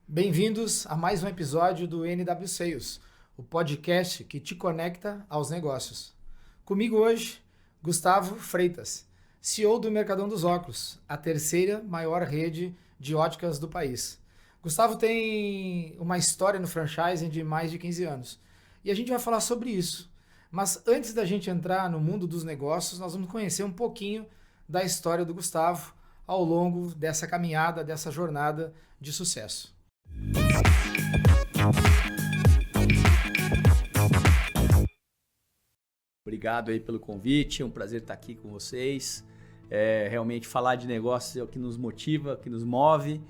Bem-vindos a mais um episódio do NW Sales, o podcast que te conecta aos negócios. Comigo hoje, Gustavo Freitas, CEO do Mercadão dos Óculos, a terceira maior rede de óticas do país. Gustavo tem uma história no franchising de mais de 15 anos e a gente vai falar sobre isso. Mas antes da gente entrar no mundo dos negócios, nós vamos conhecer um pouquinho da história do Gustavo ao longo dessa caminhada, dessa jornada de sucesso. Obrigado aí pelo convite, é um prazer estar aqui com vocês. Realmente falar de negócios é o que nos motiva, que nos move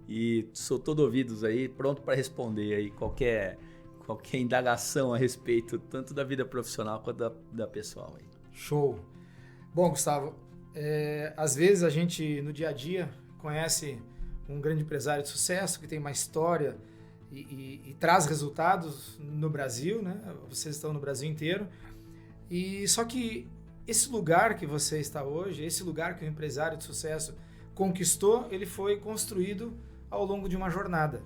e sou todo ouvidos aí, pronto para responder aí qualquer indagação a respeito tanto da vida profissional quanto da pessoal aí. Show! Bom, Gustavo, às vezes a gente no dia a dia conhece um grande empresário de sucesso que tem uma história e traz resultados no Brasil, né? Vocês estão no Brasil inteiro. E só que esse lugar que você está hoje, esse lugar que o empresário de sucesso conquistou, ele foi construído ao longo de uma jornada.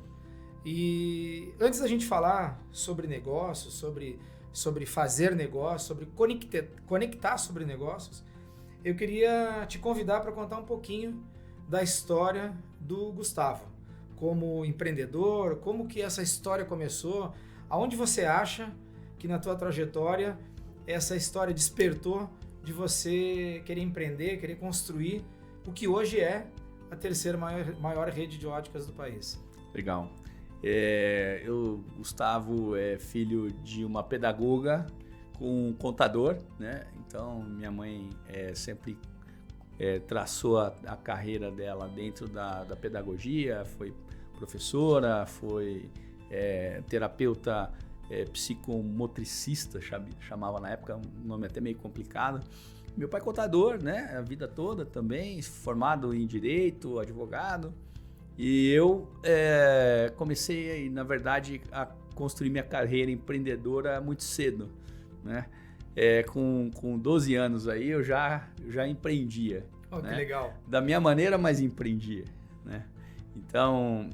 E antes da gente falar sobre negócios, sobre fazer negócios, sobre conectar sobre negócios, eu queria te convidar para contar um pouquinho da história do Gustavo, como empreendedor, como que essa história começou, aonde você acha que na tua trajetória essa história despertou de você querer empreender, querer construir o que hoje é a terceira maior rede de óticas do país. Legal. Gustavo é filho de uma pedagoga com um contador, né? Então minha mãe sempre traçou a carreira dela dentro da pedagogia, foi professora, foi terapeuta psicomotricista, chamava na época, um nome até meio complicado. Meu pai contador, né, a vida toda também, formado em direito, advogado. E eu comecei, na verdade, a construir minha carreira empreendedora muito cedo, né? Com 12 anos aí eu já empreendia. Oh, né? Que legal. Da minha maneira, mas empreendia, né? Então,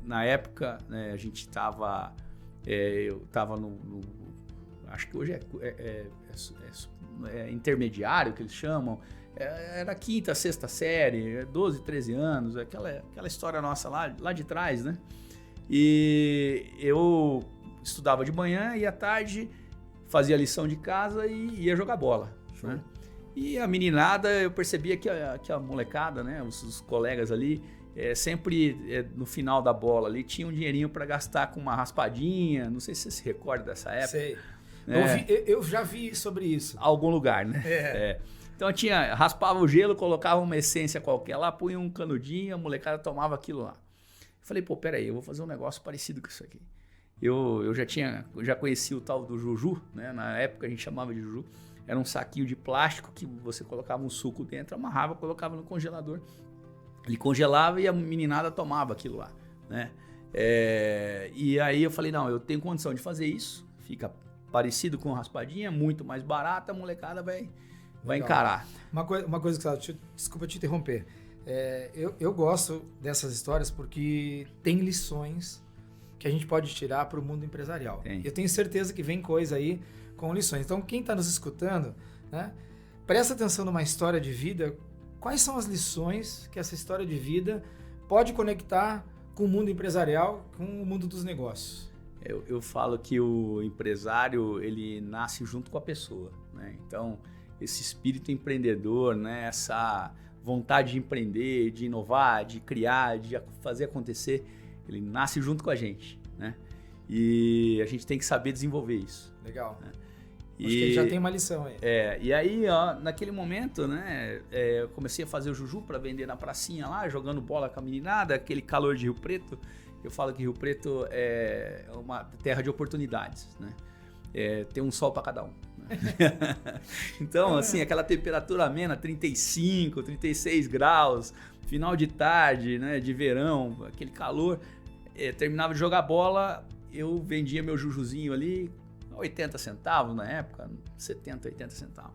na época, né, a gente estava... eu estava no... Acho que hoje é intermediário, que eles chamam. Era quinta, sexta série, 12, 13 anos, aquela história nossa lá de trás, né? E eu estudava de manhã e à tarde fazia lição de casa e ia jogar bola, né? E a meninada, eu percebia que a molecada, né, os colegas ali, sempre no final da bola ali, tinha um dinheirinho para gastar com uma raspadinha, não sei se você se recorda dessa época. Sei. Eu já vi sobre isso. Algum lugar, né? Então raspava o gelo, colocava uma essência qualquer lá, punha um canudinho, a molecada tomava aquilo lá. Eu falei, peraí, eu vou fazer um negócio parecido com isso aqui. Eu já conhecia o tal do Juju, né? Na época a gente chamava de Juju. Era um saquinho de plástico que você colocava um suco dentro, amarrava, colocava no congelador. Ele congelava e a meninada tomava aquilo lá, né? E aí eu falei, não, eu tenho condição de fazer isso. Fica parecido com raspadinha, muito mais barata, a molecada vai encarar. Uma coisa que desculpa te interromper. Eu gosto dessas histórias porque tem lições que a gente pode tirar para o mundo empresarial. Eu tenho certeza que vem coisa aí com lições. Então, quem está nos escutando, né, presta atenção numa história de vida. Quais são as lições que essa história de vida pode conectar com o mundo empresarial, com o mundo dos negócios? Eu falo que o empresário, ele nasce junto com a pessoa, né? Então, esse espírito empreendedor, né, essa vontade de empreender, de inovar, de criar, de fazer acontecer, ele nasce junto com a gente, né? E a gente tem que saber desenvolver isso. Legal. Né? Acho que ele já tem uma lição aí. E aí, naquele momento, né, eu comecei a fazer o Juju para vender na pracinha lá, jogando bola com a meninada, aquele calor de Rio Preto. Eu falo que Rio Preto é uma terra de oportunidades, né? Tem um sol para cada um. Né? Então, assim, aquela temperatura amena, 35, 36 graus, final de tarde, né, de verão, aquele calor. Terminava de jogar bola, eu vendia meu Jujuzinho ali, 80 centavos na época, 70, 80 centavos.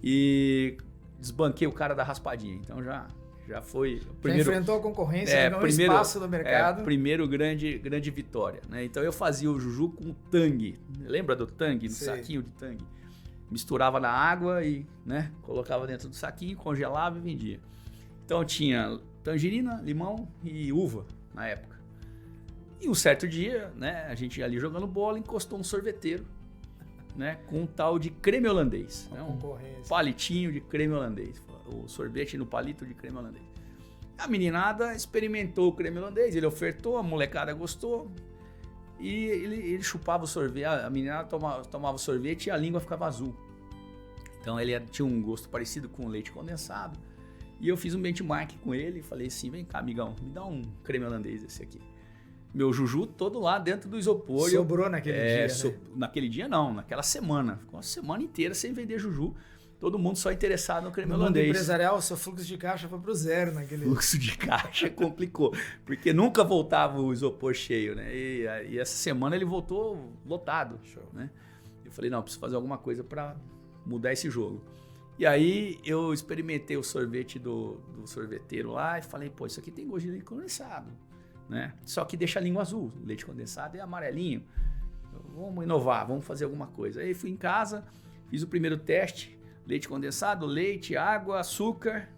E desbanquei o cara da raspadinha, então já Já foi... Já enfrentou a concorrência, ganhou espaço no mercado. Primeiro grande vitória, né? Então eu fazia o juju com Tang. Lembra do Tang? Do saquinho de Tang? Misturava na água e, né, colocava dentro do saquinho, congelava e vendia. Então tinha tangerina, limão e uva na época. E um certo dia, né, a gente ali jogando bola, encostou um sorveteiro, né, com um tal de creme holandês. Né, um palitinho de creme holandês. O sorvete no palito de creme holandês. A meninada experimentou o creme holandês, ele ofertou, a molecada gostou e ele chupava o sorvete, a meninada tomava o sorvete e a língua ficava azul. Então ele tinha um gosto parecido com leite condensado e eu fiz um benchmark com ele e falei assim, vem cá amigão, me dá um creme holandês esse aqui. Meu juju todo lá dentro do isopor. Sobrou naquele dia, né? Naquele dia não, naquela semana. Ficou uma semana inteira sem vender juju. Todo mundo só interessado no creme holandês. No mundo empresarial, o seu fluxo de caixa foi pro zero naquele... Fluxo de caixa complicou, porque nunca voltava o isopor cheio, né? E essa semana ele voltou lotado. Show. Né? Eu falei, não, preciso fazer alguma coisa para mudar esse jogo. E aí eu experimentei o sorvete do sorveteiro lá e falei, pô, isso aqui tem gosto de leite condensado, né? Só que deixa a língua azul, o leite condensado é amarelinho. Vamos inovar, vamos fazer alguma coisa. Aí fui em casa, fiz o primeiro teste, leite condensado, leite, água, açúcar,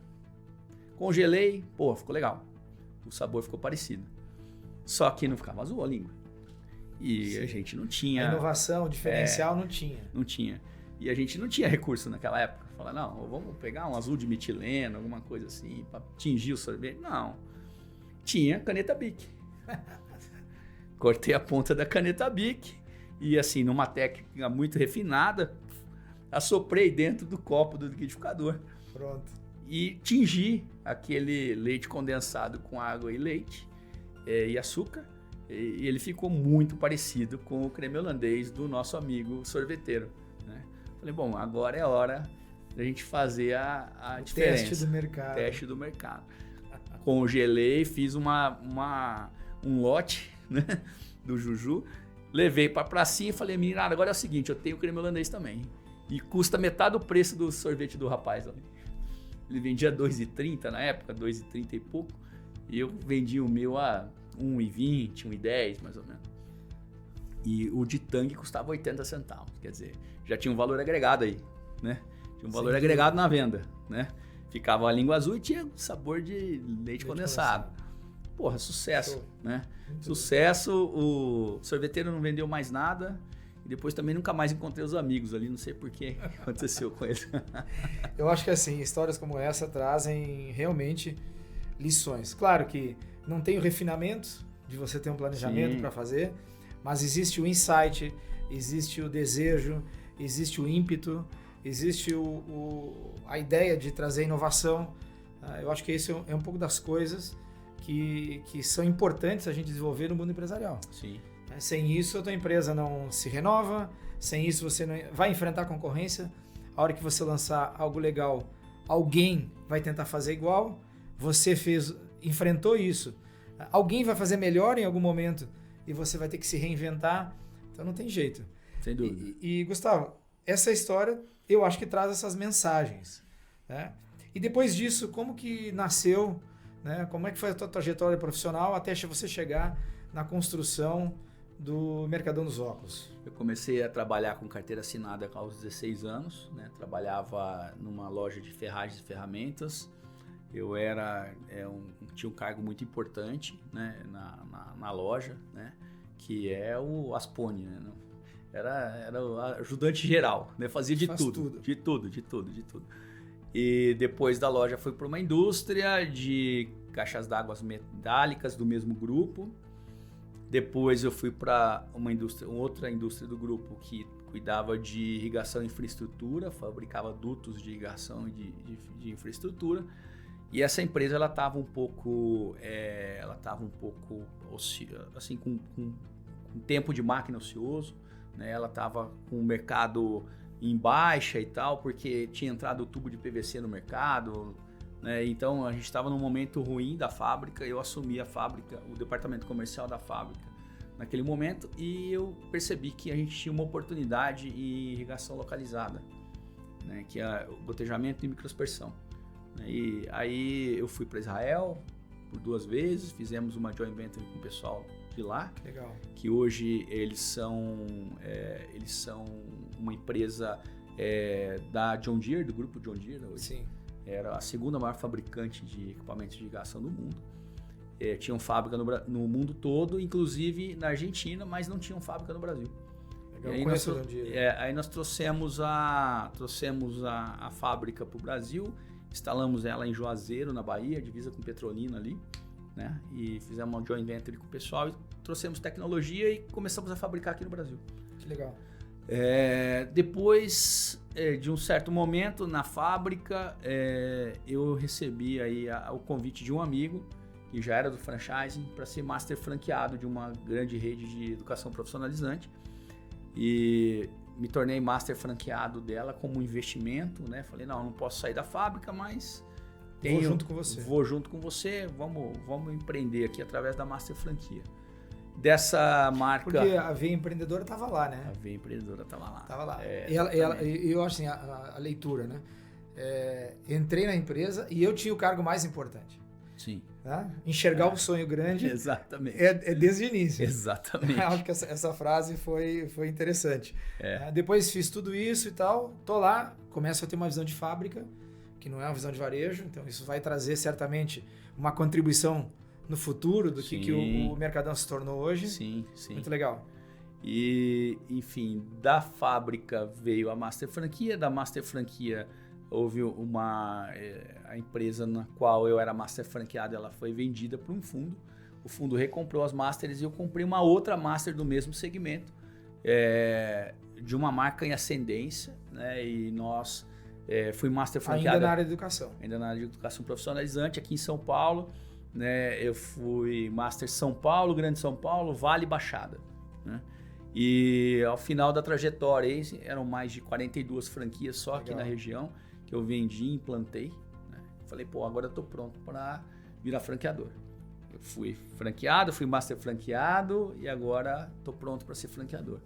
congelei, pô, ficou legal. O sabor ficou parecido. Só que não ficava azul a língua. E Sim. A gente não tinha... A inovação, o diferencial não tinha. Não tinha. E a gente não tinha recurso naquela época. Falar, não, vamos pegar um azul de metileno, alguma coisa assim, para tingir o sorvete. Não. Tinha caneta Bic. Cortei a ponta da caneta Bic e assim, numa técnica muito refinada, assoprei dentro do copo do liquidificador. Pronto. E tingi aquele leite condensado com água e leite e açúcar. E ele ficou muito parecido com o creme holandês do nosso amigo sorveteiro. Né? Falei, bom, agora é hora da gente fazer a diferença. Teste do mercado. Teste do mercado. Congelei, fiz um lote, né, do juju, levei para pracinha e falei, meninada, agora é o seguinte, eu tenho creme holandês também. E custa metade do preço do sorvete do rapaz ali. Ele vendia R$2,30 na época, R$2,30 e pouco. E eu vendi o meu a R$1,20, R$1,10 mais ou menos. E o de Tang custava 80 centavos. Quer dizer, já tinha um valor agregado aí, né? Tinha um valor agregado na venda, né? Ficava a língua azul e tinha sabor de leite condensado. Porra, sucesso, Show. Né? Muito sucesso, o sorveteiro não vendeu mais nada. E depois também nunca mais encontrei os amigos ali, não sei por que aconteceu com ele. Eu acho que assim, histórias como essa trazem realmente lições. Claro que não tem o refinamento de você ter um planejamento para fazer, mas existe o insight, existe o desejo, existe o ímpeto, existe a ideia de trazer inovação. Eu acho que isso é um pouco das coisas que são importantes a gente desenvolver no mundo empresarial. Sim. Sem isso, a tua empresa não se renova, sem isso você não vai enfrentar a concorrência. A hora que você lançar algo legal, alguém vai tentar fazer igual, você enfrentou isso. Alguém vai fazer melhor em algum momento e você vai ter que se reinventar, então não tem jeito. Sem dúvida. E Gustavo, essa história eu acho que traz essas mensagens, né? E depois disso, como que nasceu, né? Como é que foi a tua trajetória profissional até você chegar na construção do Mercadão dos Óculos? Eu comecei a trabalhar com carteira assinada aos 16 anos, né? Trabalhava numa loja de ferragens e ferramentas. Eu tinha um cargo muito importante, né? na loja, né? Que é o Aspone, né? Era o ajudante geral, né? Fazia de tudo. E depois da loja fui para uma indústria de caixas d'água metálicas do mesmo grupo. Depois eu fui para uma outra indústria do grupo que cuidava de irrigação e infraestrutura, fabricava dutos de irrigação e de infraestrutura. E essa empresa ela estava um pouco assim com tempo de máquina ocioso, né? Ela estava com o mercado em baixa e tal, porque tinha entrado o tubo de PVC no mercado, né? Então a gente estava num momento ruim da fábrica. Eu assumi a fábrica, o departamento comercial da fábrica naquele momento, e eu percebi que a gente tinha uma oportunidade em irrigação localizada, né? Que é o gotejamento e microaspersão. E aí eu fui para Israel por 2 vezes, fizemos uma joint venture com o pessoal de lá. Legal. Que hoje eles são uma empresa da John Deere, do grupo John Deere hoje. Sim. Era a segunda maior fabricante de equipamentos de irrigação do mundo. Tinham fábrica no mundo todo, inclusive na Argentina, mas não tinham fábrica no Brasil. Legal, aí, conheço John Deere. Aí nós trouxemos a fábrica para o Brasil, instalamos ela em Juazeiro, na Bahia, divisa com Petrolina ali, né? E fizemos uma joint venture com o pessoal e trouxemos tecnologia e começamos a fabricar aqui no Brasil. Que legal. Depois de um certo momento na fábrica, eu recebi aí o convite de um amigo que já era do franchising para ser master franqueado de uma grande rede de educação profissionalizante e me tornei master franqueado dela como investimento, né? Falei, não posso sair da fábrica, mas vou junto com você. Vou junto com você, vamos empreender aqui através da master franquia. Dessa marca... Porque a Veia Empreendedora estava lá, né? A Veia Empreendedora estava lá. Estava lá. E eu acho assim, a leitura, né? Entrei na empresa e eu tinha o cargo mais importante. Sim. Tá? Enxergar o sonho grande. Exatamente. É desde o início. Exatamente. Acho que essa frase foi interessante. Depois fiz tudo isso e tal, tô lá, começo a ter uma visão de fábrica, que não é uma visão de varejo, então isso vai trazer certamente uma contribuição no futuro do que o Mercadão se tornou hoje. Sim. Muito legal. E, enfim, da fábrica veio a Master Franquia, da Master Franquia houve a empresa na qual eu era Master Franqueado, ela foi vendida para um fundo, o fundo recomprou as Masters e eu comprei uma outra Master do mesmo segmento, de uma marca em ascendência, né? E nós fui Master Franqueado. Ainda na área de educação. Ainda na área de educação profissionalizante, aqui em São Paulo, né? Eu fui Master São Paulo, Grande São Paulo, Vale e Baixada, né? E ao final da trajetória, eram mais de 42 franquias só aqui na região, que eu vendi e implantei, né? Falei, agora eu tô pronto para virar franqueador. Eu fui franqueado, fui master franqueado e agora tô pronto para ser franqueador.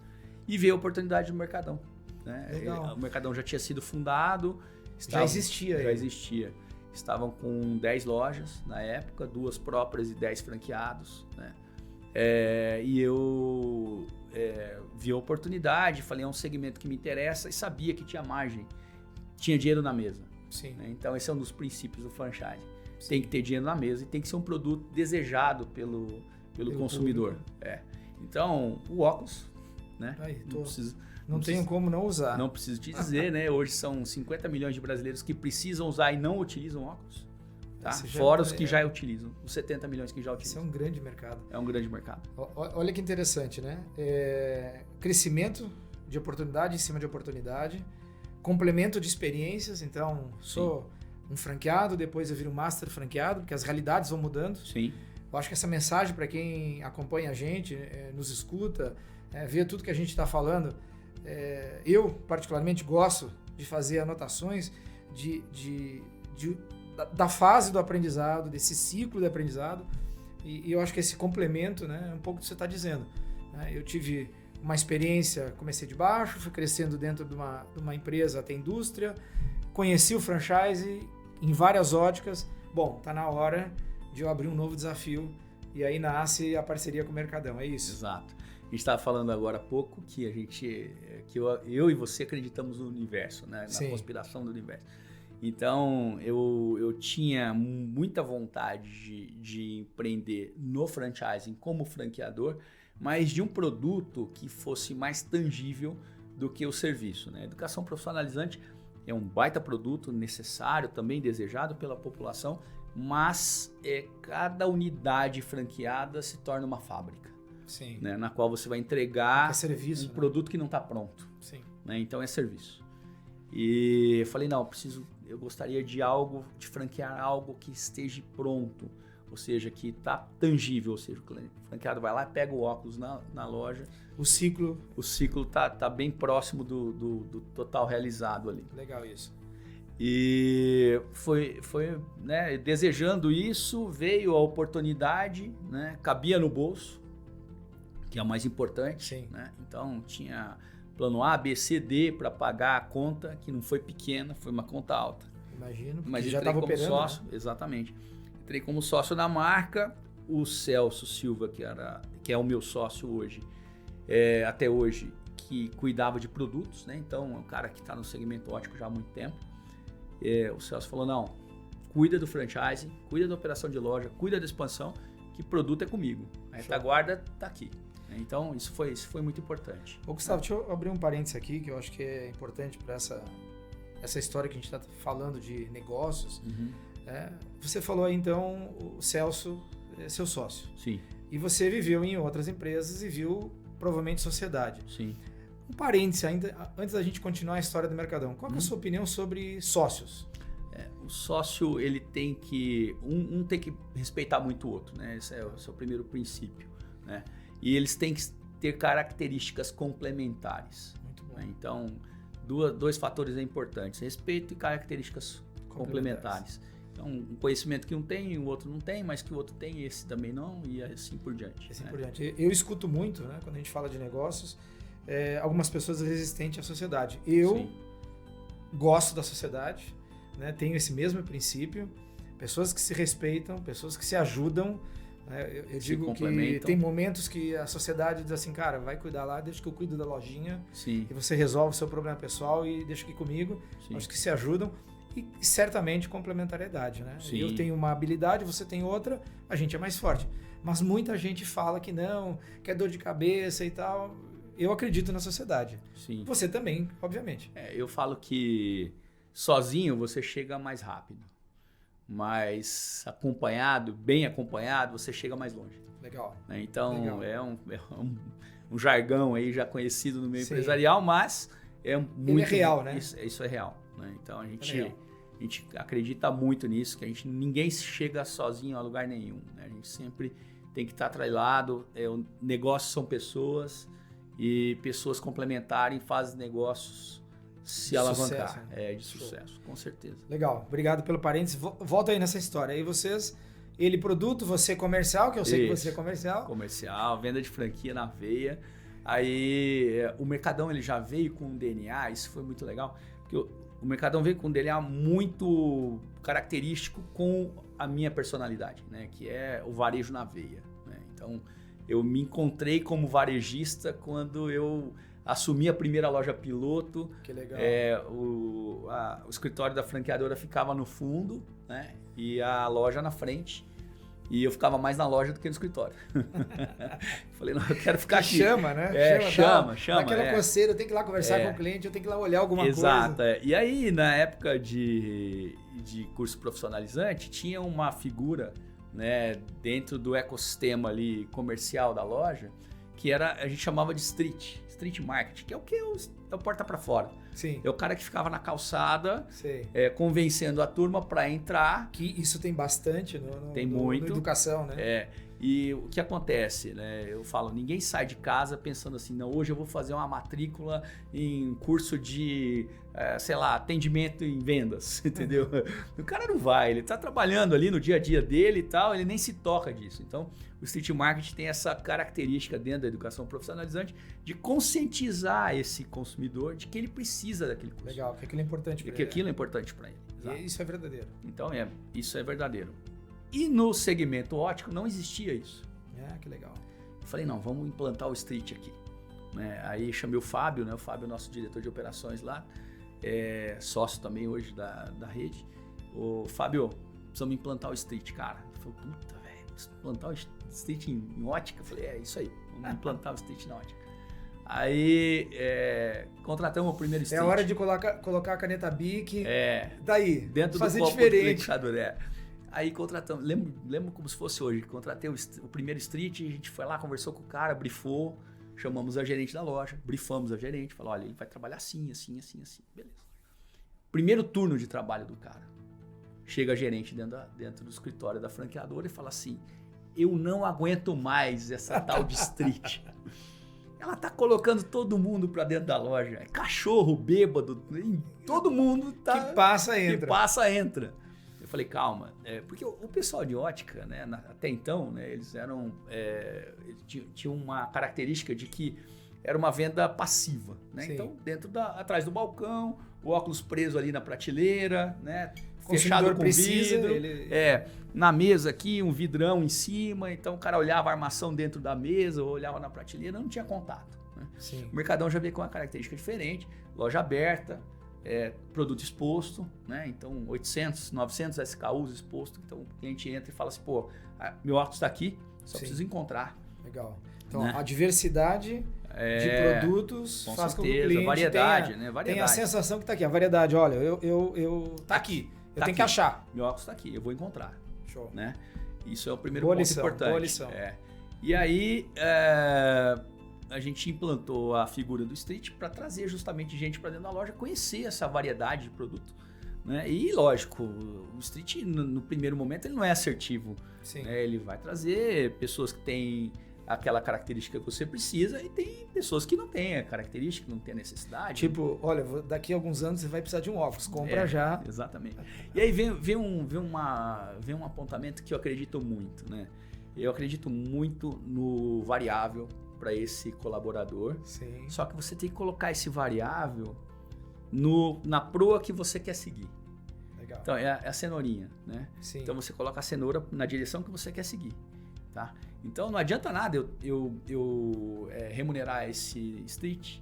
E veio a oportunidade do Mercadão, né? O Mercadão já tinha sido fundado. Já existia. Já existia. Estavam com 10 lojas na época, 2 próprias e 10 franqueados, né? E eu vi a oportunidade, falei, é um segmento que me interessa e sabia que tinha margem, tinha dinheiro na mesa. Sim. Né? Então esse é um dos princípios do franchise. Sim. Tem que ter dinheiro na mesa e tem que ser um produto desejado pelo consumidor. Então, o óculos, né? Não tenho como não usar. Não preciso te dizer, né? Hoje são 50 milhões de brasileiros que precisam usar e não utilizam óculos. Tá? Fora os que já utilizam, os 70 milhões que já utilizam. Isso é um grande mercado. É um grande mercado. Olha que interessante, né? Crescimento de oportunidade em cima de oportunidade, complemento de experiências. Então, sou um franqueado, depois eu viro master franqueado, porque as realidades vão mudando. Sim. Eu acho que essa mensagem para quem acompanha a gente, nos escuta, vê tudo que a gente está falando, eu particularmente gosto de fazer anotações da fase do aprendizado, desse ciclo de aprendizado, e eu acho que esse complemento, né, é um pouco do que você está dizendo. Né? Eu tive uma experiência, comecei de baixo, fui crescendo dentro de uma empresa até indústria, conheci o franchise em várias óticas. Bom, está na hora de eu abrir um novo desafio, e aí nasce a parceria com o Mercadão, é isso? Exato. A gente estava falando agora há pouco que eu e você acreditamos no universo, né? Na conspiração do universo. Então, eu tinha muita vontade de empreender no franchising como franqueador, mas de um produto que fosse mais tangível do que o serviço, né? Educação profissionalizante é um baita produto necessário, também desejado pela população, mas cada unidade franqueada se torna uma fábrica. Sim. Né? Na qual você vai entregar serviço, um produto que não está pronto. Sim. Né? Então é serviço. E eu falei, eu gostaria de franquear algo que esteja pronto, ou seja, que está tangível, ou seja, o franqueado vai lá, pega o óculos na loja. O ciclo tá bem próximo do total realizado ali. Legal isso. E foi né, desejando isso, veio a oportunidade, né, cabia no bolso, que é o mais importante. Sim. Né? Então tinha plano A, B, C, D para pagar a conta, que não foi pequena, foi uma conta alta. Imagino, mas já entrei estava como operando, sócio, né? exatamente. Entrei como sócio da marca, o Celso Silva, que é o meu sócio hoje, até hoje, que cuidava de produtos, né? Então, é um cara que está no segmento ótico já há muito tempo. O Celso falou, não, cuida do franchising, cuida da operação de loja, cuida da expansão, que produto é comigo. A retaguarda está aqui. Então, isso foi muito importante. Ô, Gustavo, deixa eu abrir um parênteses aqui, que eu acho que é importante para essa história que a gente está falando de negócios. Você falou aí, então, o Celso é seu sócio. Sim. E você viveu em outras empresas e viu, provavelmente, sociedade. Sim. Um parêntese ainda, antes da gente continuar a história do Mercadão. Qual é a sua opinião sobre sócios? O sócio, ele tem que... Um tem que respeitar muito o outro, né? Esse é o seu primeiro princípio, né? E eles têm que ter características complementares. Muito bom. Né? Então, dois fatores importantes. Respeito e características complementares. Então, um conhecimento que um tem, o outro não tem, mas que o outro tem, esse também não, e assim por diante. Assim por diante. Eu escuto muito, né, quando a gente fala de negócios, algumas pessoas resistentes à sociedade. Eu gosto da sociedade, né, tenho esse mesmo princípio, pessoas que se respeitam, pessoas que se ajudam. Eu digo que tem momentos que a sociedade diz assim, cara, vai cuidar lá, deixa que eu cuido da lojinha, Sim. e você resolve o seu problema pessoal e deixa aqui comigo. Sim. Acho que se ajudam. E certamente complementariedade, né? Sim. Eu tenho uma habilidade, você tem outra, a gente é mais forte. Mas muita gente fala que não, que é dor de cabeça e tal. Eu acredito na sociedade. Sim. Você também, obviamente. Eu falo que sozinho você chega mais rápido, mas bem acompanhado, você chega mais longe. Legal. Então, Legal. É um jargão aí já conhecido no meio empresarial, mas é muito... Ele é real, né? Isso é real. Né? Então, a gente acredita muito nisso, que ninguém chega sozinho a lugar nenhum. Né? A gente sempre tem que estar atrelado. O negócio são pessoas e pessoas complementarem fazem negócios se alavancar. Sucesso, né? De sucesso, com certeza. Legal, obrigado pelo parênteses. Volta aí nessa história. Aí vocês, ele produto, você comercial, que eu sei que você é comercial. Comercial, venda de franquia na veia. Aí o Mercadão ele já veio com um DNA, isso foi muito legal, porque o Mercadão veio com um DNA muito característico com a minha personalidade, né? Que é o varejo na veia. Né? Então, eu me encontrei como varejista quando eu assumi a primeira loja piloto. Que legal. O escritório da franqueadora ficava no fundo, né? E a loja na frente. E eu ficava mais na loja do que no escritório. Falei, não, eu quero ficar aqui. Chama, né? Chama. Dá aquela coceira, eu tenho que ir lá conversar com o cliente, eu tenho que ir lá olhar alguma coisa. Exato. E aí, na época de curso profissionalizante, tinha uma figura, né, dentro do ecossistema ali comercial da loja, que a gente chamava de street marketing, que é o que? É o porta para fora. Sim. É o cara que ficava na calçada, Sei. Convencendo a turma para entrar. Que isso tem bastante Tem muito. na educação, né? E o que acontece, né? Eu falo, ninguém sai de casa pensando assim, não, hoje eu vou fazer uma matrícula em curso de, atendimento em vendas, entendeu? O cara não vai, ele tá trabalhando ali no dia a dia dele e tal, ele nem se toca disso. Então, o street marketing tem essa característica dentro da educação profissionalizante de conscientizar esse consumidor de que ele precisa daquele curso. Legal, que aquilo é importante para ele. Que aquilo é importante para ele. E isso é verdadeiro. Então, isso é verdadeiro. E no segmento ótico não existia isso. Que legal. Eu falei, não, vamos implantar o street aqui. Né? Aí chamei o Fábio, né? O Fábio é nosso diretor de operações lá, sócio também hoje da rede. O Fábio, precisamos implantar o street, cara. Ele falou, puta, velho, implantar o street em ótica? Eu falei, é isso aí, vamos implantar o street na ótica. Aí contratamos o primeiro street. É hora de colocar a caneta Bic. Daí, dentro fazer do copo diferente. Aí contratamos, lembro como se fosse hoje, contratei o primeiro street, a gente foi lá, conversou com o cara, brifou, chamamos a gerente da loja, brifamos a gerente, falou, olha, ele vai trabalhar assim, assim, assim, assim, beleza. Primeiro turno de trabalho do cara, chega a gerente dentro do escritório da franqueadora e fala assim, eu não aguento mais essa tal de street. Ela tá colocando todo mundo pra dentro da loja, cachorro, bêbado, todo mundo tá... Que passa, entra. Eu falei, calma, porque o pessoal de ótica, né, até então, né, eles tinham uma característica de que era uma venda passiva, né? Sim. Então, atrás do balcão, o óculos preso ali na prateleira, né? O Fechado com precisa, vidro, ele... na mesa aqui, um vidrão em cima, então o cara olhava a armação dentro da mesa, ou olhava na prateleira, não tinha contato. Né? Sim. O Mercadão já veio com uma característica diferente, loja aberta, produto exposto, né? Então 800, 900 SKUs exposto, então o cliente entra e fala assim, pô, meu óculos está aqui, só preciso encontrar. Legal. Então, né? A diversidade de produtos faz com que o cliente variedade, tenha a sensação que está aqui. A variedade, olha, tá aqui. Eu tenho que achar. Meu óculos está aqui, eu vou encontrar. Show. Né? Isso é o primeiro boa ponto lição, importante. Boa lição. E aí, a gente implantou a figura do Street para trazer justamente gente para dentro da loja, conhecer essa variedade de produto. Né? E, lógico, o Street, no primeiro momento, ele não é assertivo. Sim. Né? Ele vai trazer pessoas que têm aquela característica que você precisa e tem pessoas que não têm a característica, que não têm a necessidade. Tipo, olha, daqui a alguns anos você vai precisar de um óculos, compra já. Exatamente. E aí vem um apontamento que eu acredito muito, né? Eu acredito muito no variável para esse colaborador. Sim. Só que você tem que colocar esse variável na proa que você quer seguir. Legal. Então, é a cenourinha, né? Sim. Então, você coloca a cenoura na direção que você quer seguir, tá? Então, não adianta nada eu remunerar esse Street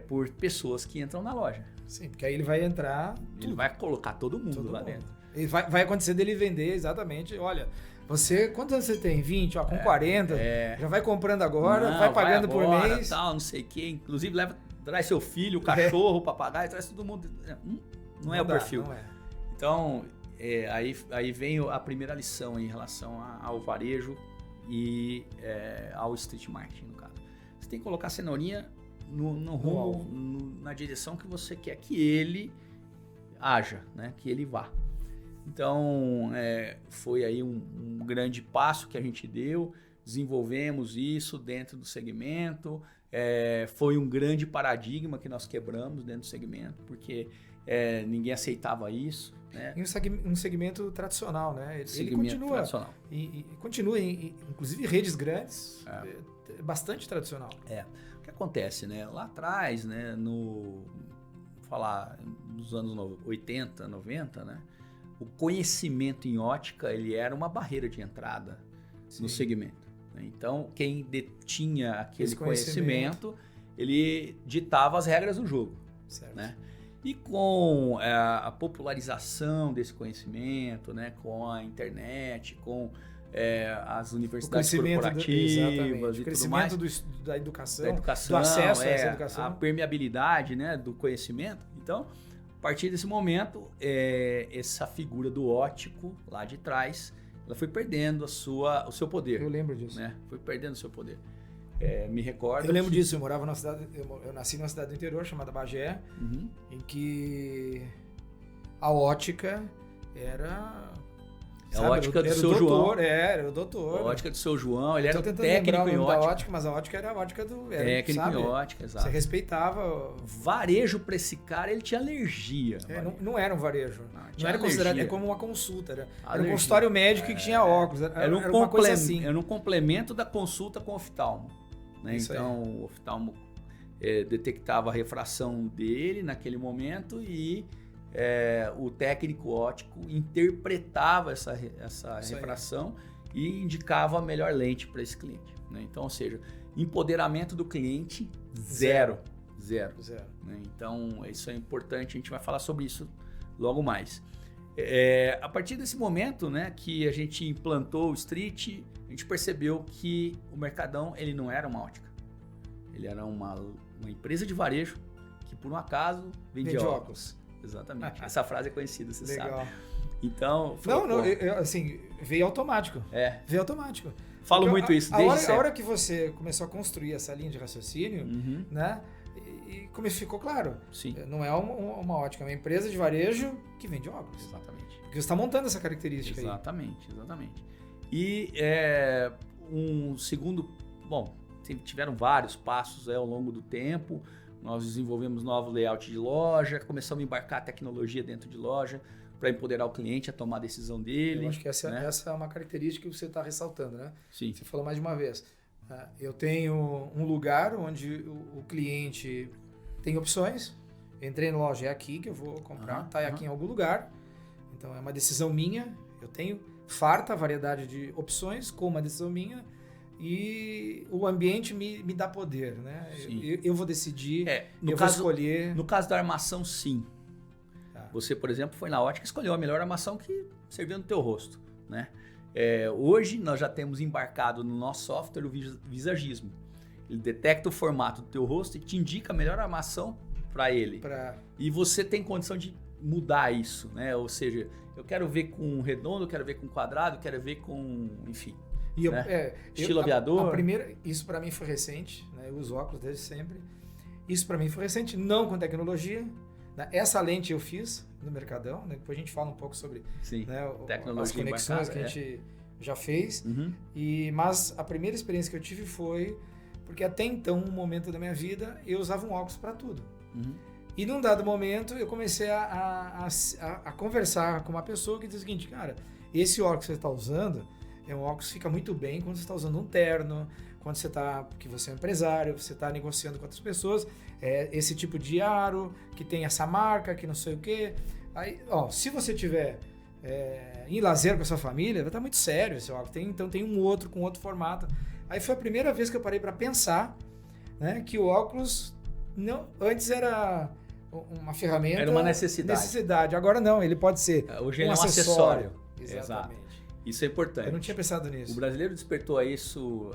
por pessoas que entram na loja. Sim, porque aí ele vai entrar... Ele vai colocar todo mundo lá dentro. E vai acontecer dele vender exatamente, olha... Você, quantos anos você tem? 20? Ó, com 40? Já vai comprando agora, vai pagando por mês. Tal, não sei o quê. Inclusive, traz seu filho, o cachorro, o papagaio, traz todo mundo. Não é o perfil. Não é. Então, aí vem a primeira lição em relação ao varejo e ao street marketing, no caso. Você tem que colocar a cenourinha no rumo, na direção que você quer que ele haja, né? Que ele vá. Então, foi aí um grande passo que a gente deu, desenvolvemos isso dentro do segmento, foi um grande paradigma que nós quebramos dentro do segmento, porque ninguém aceitava isso. Né? Em um segmento tradicional, né? Ele continua, tradicional. E continua, inclusive redes grandes, bastante tradicional. O que acontece, né? Lá atrás, né, nos anos 80, 90, né? O conhecimento em ótica, ele era uma barreira de entrada no segmento. Né? Então, quem detinha aquele conhecimento, ele ditava as regras do jogo. Certo. Né? E com a popularização desse conhecimento, né? Com a internet, com as universidades corporativas e tudo mais. Da educação, do acesso a essa educação. A permeabilidade, né? Do conhecimento. Então, a partir desse momento, essa figura do ótico lá de trás, ela foi perdendo o seu poder. Eu lembro disso. Né? Foi perdendo o seu poder. Me recordo. Eu lembro disso, eu morava numa cidade, eu nasci numa cidade do interior chamada Bagé, em que a ótica era... A ótica do seu João. Era o doutor. A ótica do seu João, ele era técnico em ótica. Mas a ótica era a ótica do... Técnico em ótica, exato. Você respeitava... Varejo para esse cara, ele tinha alergia. Não era um varejo. Não era considerado como uma consulta. Era um consultório médico que tinha óculos. Era uma coisa assim. Era um complemento da consulta com o oftalmo. Né? Então, o oftalmo detectava a refração dele naquele momento e... o técnico óptico interpretava essa refração e indicava a melhor lente para esse cliente. Né? Então, ou seja, empoderamento do cliente, zero. Né? Então, isso é importante, a gente vai falar sobre isso logo mais. A partir desse momento, né, que a gente implantou o Street, a gente percebeu que o Mercadão ele não era uma ótica. Ele era uma empresa de varejo que, por um acaso, vendia óculos. Exatamente. Essa frase é conhecida, você sabe. Então... assim, veio automático. Veio automático. Falo muito isso desde sempre. A hora que você começou a construir essa linha de raciocínio, né? E ficou claro. Sim. Não é uma ótica, é uma empresa de varejo que vende óculos. Exatamente. Porque você está montando essa característica aí. Exatamente. E um segundo... Bom, tiveram vários passos ao longo do tempo. Nós desenvolvemos novo layout de loja, começamos a embarcar a tecnologia dentro de loja para empoderar o cliente a tomar a decisão dele. Eu acho que essa é uma característica que você está ressaltando, né? Sim. Você falou mais de uma vez. Eu tenho um lugar onde o cliente tem opções. Entrei na loja, é aqui que eu vou comprar, tá aqui em algum lugar. Então é uma decisão minha. Eu tenho farta variedade de opções com uma decisão minha. E o ambiente me dá poder, né? Eu vou decidir, vou escolher. No caso da armação, sim. Tá. Você, por exemplo, foi na ótica e escolheu a melhor armação que serviu no teu rosto, né? Hoje nós já temos embarcado no nosso software o visagismo. Ele detecta o formato do teu rosto e te indica a melhor armação para ele. E você tem condição de mudar isso, né? Ou seja, eu quero ver com redondo, eu quero ver com quadrado, eu quero ver com, enfim. E estilo aviador. A primeira, isso para mim foi recente, né? Eu uso óculos desde sempre. Isso para mim foi recente, não com tecnologia. Né? Essa lente eu fiz no Mercadão, né? Depois a gente fala um pouco sobre, né, as conexões que a gente já fez. Mas a primeira experiência que eu tive foi porque até então, um momento da minha vida, eu usava um óculos para tudo. E num dado momento eu comecei a conversar com uma pessoa que diz o seguinte: cara, esse óculos que você está usando é um óculos que fica muito bem quando você está usando um terno, quando porque você é um empresário, você está negociando com outras pessoas, esse tipo de aro, que tem essa marca, que não sei o quê. Aí, se você tiver em lazer com a sua família, vai estar muito sério esse óculos. Então tem um outro com outro formato. Aí foi a primeira vez que eu parei para pensar, né, que o óculos antes era uma ferramenta. Era uma necessidade. Agora não, ele pode ser hoje ele é um acessório. Exatamente. Exato. Isso é importante. Eu não tinha pensado nisso. O brasileiro despertou a isso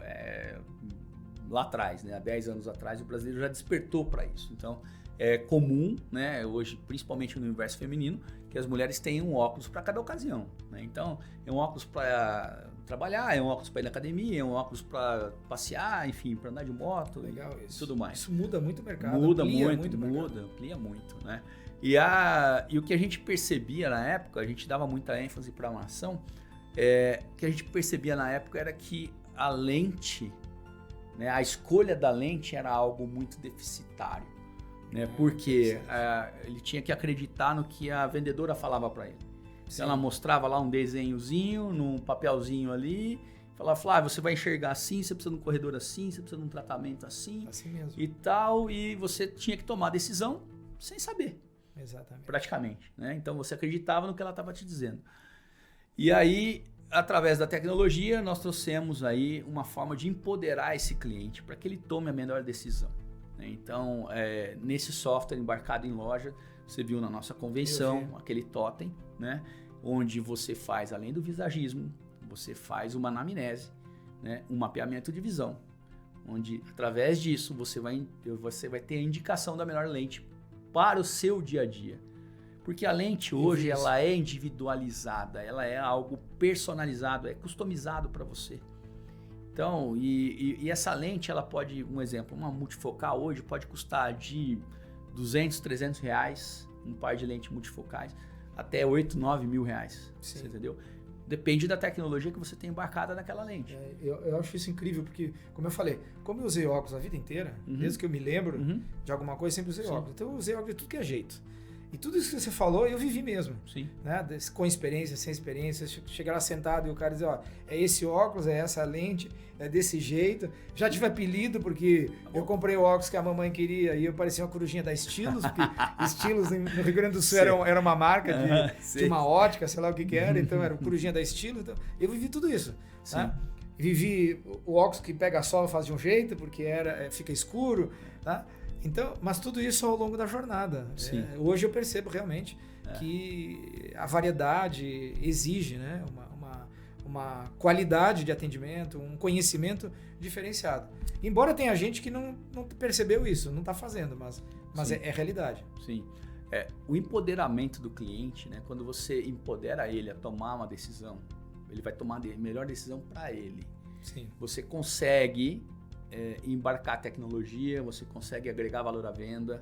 lá atrás, né? Há 10 anos atrás, o brasileiro já despertou para isso. Então, é comum, né, hoje, principalmente no universo feminino, que as mulheres tenham um óculos para cada ocasião. Né? Então, é um óculos para trabalhar, é um óculos para ir na academia, é um óculos para passear, enfim, para andar de moto. Legal isso. Tudo mais. Isso muda muito o mercado. Amplia muito, né? E o que a gente percebia na época, a gente dava muita ênfase para a armação, o que a gente percebia na época era que a lente, né, a escolha da lente era algo muito deficitário, né, porque ele tinha que acreditar no que a vendedora falava para ele. Então, ela mostrava lá um desenhozinho, num papelzinho ali, falava, Flávio, você vai enxergar assim, você precisa de um corredor assim, você precisa de um tratamento assim mesmo. E tal, e você tinha que tomar a decisão sem saber. Exatamente. Praticamente, né? Então você acreditava no que ela estava te dizendo. E aí, através da tecnologia, nós trouxemos aí uma forma de empoderar esse cliente para que ele tome a melhor decisão. Né? Então, nesse software embarcado em loja, você viu na nossa convenção aquele totem, né? Onde você faz, além do visagismo, você faz uma anamnese, né? Um mapeamento de visão, onde através disso você vai ter a indicação da melhor lente para o seu dia a dia. Porque a lente hoje ela é individualizada, ela é algo personalizado, é customizado para você. Então, e essa lente, ela pode, um exemplo, uma multifocal hoje pode custar de 200, 300 reais, um par de lentes multifocais, até 8, 9 mil reais, você entendeu? Depende da tecnologia que você tem embarcada naquela lente. Eu acho isso incrível, porque, como eu falei, como eu usei óculos a vida inteira, desde que eu me lembro de alguma coisa, sempre usei óculos. Então eu usei óculos de tudo que é jeito. E tudo isso que você falou, eu vivi mesmo. Né? Com experiência, sem experiência. Chegar lá sentado e o cara dizer, é esse óculos, é essa lente, é desse jeito. Já tive apelido, porque eu comprei o óculos que a mamãe queria e eu parecia uma corujinha da Estilos, porque Estilos no Rio Grande do Sul era uma marca de uma ótica, sei lá o que era, então era corujinha da Estilos. Então, eu vivi tudo isso. Tá? Vivi o óculos que pega sol faz de um jeito, porque fica escuro, tá? Então, mas tudo isso ao longo da jornada. Hoje eu percebo realmente que a variedade exige, né, uma qualidade de atendimento, um conhecimento diferenciado. Embora tenha gente que não percebeu isso, não está fazendo, mas é realidade. Sim. O empoderamento do cliente, né, quando você empodera ele a tomar uma decisão, ele vai tomar a melhor decisão para ele. Você consegue embarcar a tecnologia, você consegue agregar valor à venda,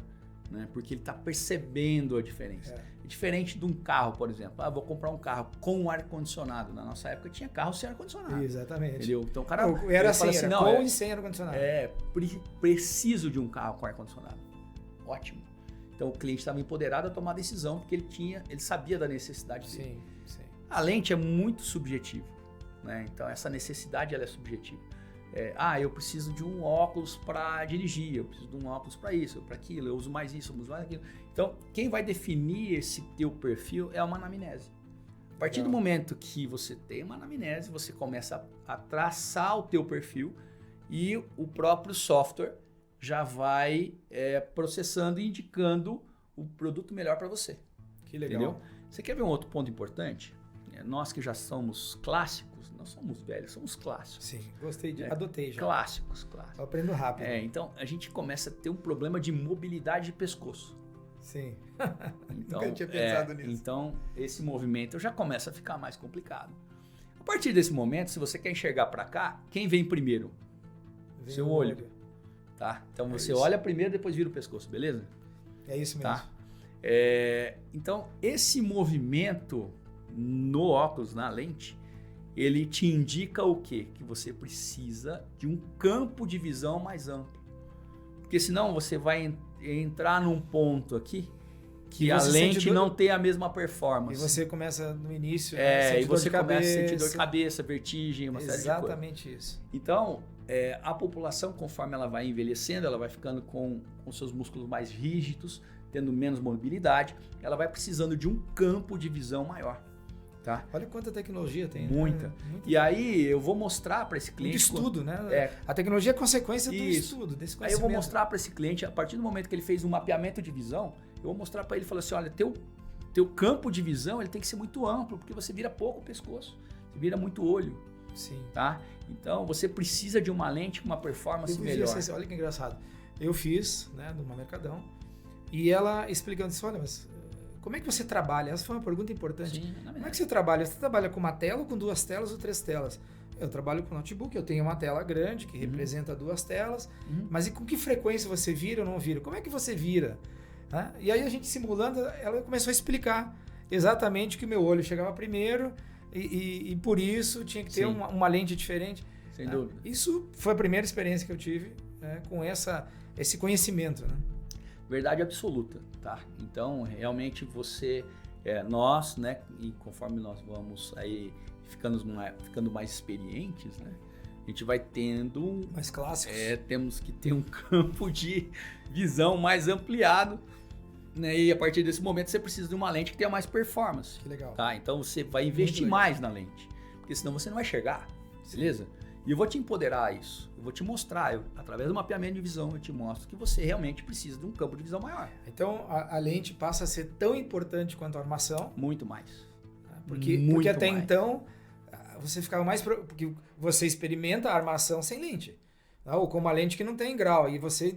né? Porque ele está percebendo a diferença. É diferente de um carro, por exemplo. Vou comprar um carro com ar-condicionado. Na nossa época tinha carro sem ar-condicionado. Exatamente. Entendeu? Então o cara era assim, era com e sem ar-condicionado. Preciso de um carro com ar-condicionado. Ótimo. Então o cliente estava empoderado a tomar a decisão porque ele sabia da necessidade dele. A lente é muito subjetiva, né? Então essa necessidade ela é subjetiva. eu preciso de um óculos para dirigir, eu preciso de um óculos para isso, para aquilo, eu uso mais isso, eu uso mais aquilo. Então, quem vai definir esse teu perfil é uma anamnese. A partir do momento que você tem uma anamnese, você começa a traçar o teu perfil e o próprio software já vai processando e indicando o produto melhor para você. Que legal. Entendeu? Você quer ver um outro ponto importante? Nós que já somos clássicos, não somos velhos, somos clássicos. Sim, gostei adotei já. Clássicos. Eu aprendo rápido. Então a gente começa a ter um problema de mobilidade de pescoço. Sim. Então, Nunca tinha pensado nisso. Então, esse movimento já começa a ficar mais complicado. A partir desse momento, se você quer enxergar para cá, quem vem primeiro? Seu olho. Tá? Então você olha primeiro, depois vira o pescoço, beleza? É isso mesmo. Tá? Então, esse movimento no óculos, na lente, ele te indica o quê? Que você precisa de um campo de visão mais amplo. Porque senão você vai entrar num ponto aqui que a lente não tem a mesma performance. E você começa no início, e você começa a sentir dor de cabeça, vertigem, uma série de coisas. Exatamente isso. Então, a população, conforme ela vai envelhecendo, ela vai ficando com seus músculos mais rígidos, tendo menos mobilidade, ela vai precisando de um campo de visão maior. Tá? Olha quanta tecnologia tem. Muita. Né? E aí eu vou mostrar para esse cliente... Muito estudo, né? A tecnologia é consequência do estudo, desse conhecimento. Aí eu vou mostrar para esse cliente, a partir do momento que ele fez um mapeamento de visão, eu vou mostrar para ele e falar assim, olha, teu campo de visão ele tem que ser muito amplo, porque você vira pouco o pescoço, você vira muito olho. Sim. Tá? Então você precisa de uma lente com uma performance melhor. Olha que engraçado. Eu fiz, né, numa Mercadão, e ela explicando assim, olha, mas... Como é que você trabalha? Essa foi uma pergunta importante. Sim, como é que você trabalha? Você trabalha com uma tela ou com 2 telas ou 3 telas? Eu trabalho com notebook, eu tenho uma tela grande que representa 2 telas, mas e com que frequência você vira ou não vira? Como é que você vira? E aí a gente simulando, ela começou a explicar exatamente que o meu olho chegava primeiro e por isso tinha que ter uma lente diferente. Sem dúvida. Isso foi a primeira experiência que eu tive com esse conhecimento, né? Verdade absoluta, tá? Então, realmente nós, né, e conforme nós vamos aí ficando mais experientes, né, a gente vai tendo... Mais clássicos. Temos que ter um campo de visão mais ampliado, né, e a partir desse momento você precisa de uma lente que tenha mais performance. Que legal. Tá? Então, você vai investir mais na lente, porque senão você não vai enxergar, beleza? E eu vou te empoderar a isso, eu vou te mostrar, através do mapeamento de visão, eu te mostro que você realmente precisa de um campo de visão maior. Então, a lente passa a ser tão importante quanto a armação? Muito mais. Porque até então, você ficava mais... Porque você experimenta a armação sem lente, ou com uma lente que não tem grau, e você,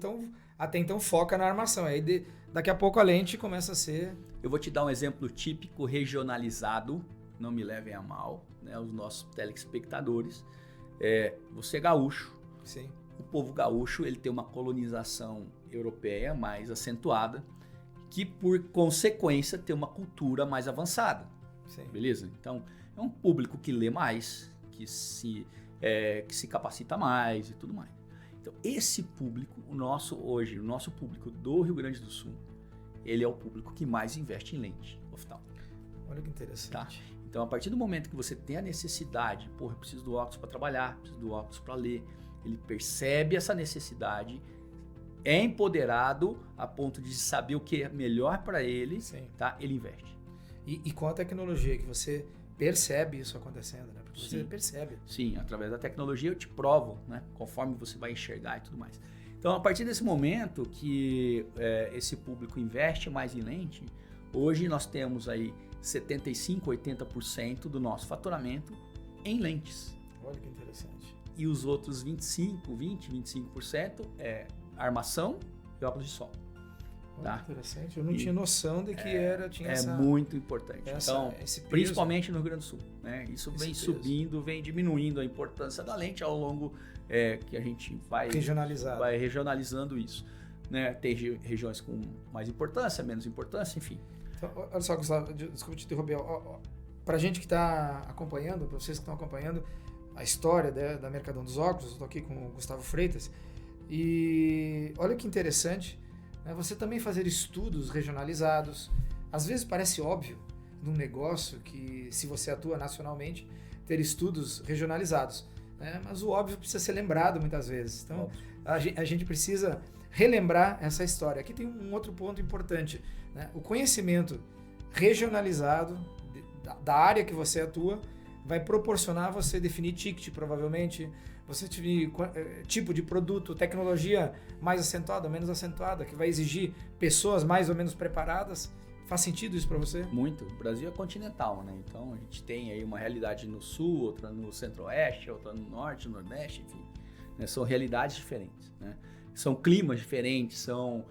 até então, foca na armação. Aí, daqui a pouco, a lente começa a ser... Eu vou te dar um exemplo típico regionalizado, não me levem a mal, né, os nossos telespectadores. Você é gaúcho. Sim. O povo gaúcho ele tem uma colonização europeia mais acentuada, que por consequência tem uma cultura mais avançada. Sim. Beleza? Então é um público que lê mais, que se capacita mais e tudo mais. Então esse público, o nosso público do Rio Grande do Sul, ele é o público que mais investe em lente oftalmo. Olha que interessante. Tá? Então, a partir do momento que você tem a necessidade, eu preciso do óculos para trabalhar, preciso do óculos para ler, ele percebe essa necessidade, é empoderado a ponto de saber o que é melhor para ele, tá? Ele investe. E com a tecnologia que você percebe isso acontecendo, né? Porque você percebe. Sim, através da tecnologia eu te provo, né? Conforme você vai enxergar e tudo mais. Então, a partir desse momento que esse público investe mais em lente, hoje nós temos aí 75%, 80% do nosso faturamento em lentes. Olha que interessante. E os outros 25% é armação e óculos de sol. Olha tá? que interessante. Eu não tinha noção de que tinha essa... muito importante. Então, principalmente no Rio Grande do Sul. Né? Isso vem subindo, vem diminuindo a importância da lente ao longo que a gente vai regionalizando isso. Né? Tem regiões com mais importância, menos importância, enfim. Então, olha só, Gustavo, desculpa te interromper. Para a gente que está acompanhando, para vocês que estão acompanhando a história da Mercadão dos Óculos, eu estou aqui com o Gustavo Freitas, e olha que interessante, né, você também fazer estudos regionalizados. Às vezes parece óbvio num negócio que, se você atua nacionalmente, ter estudos regionalizados. né? Mas o óbvio precisa ser lembrado muitas vezes. Então, a gente precisa relembrar essa história. Aqui tem um outro ponto importante, né? O conhecimento regionalizado da área que você atua vai proporcionar você definir ticket, provavelmente, você definir tipo de produto, tecnologia mais acentuada, menos acentuada, que vai exigir pessoas mais ou menos preparadas. Faz sentido isso para você? Muito. O Brasil é continental, né? Então a gente tem aí uma realidade no sul, outra no centro-oeste, outra no norte, no nordeste, enfim. Né? São realidades diferentes, né? São climas diferentes, são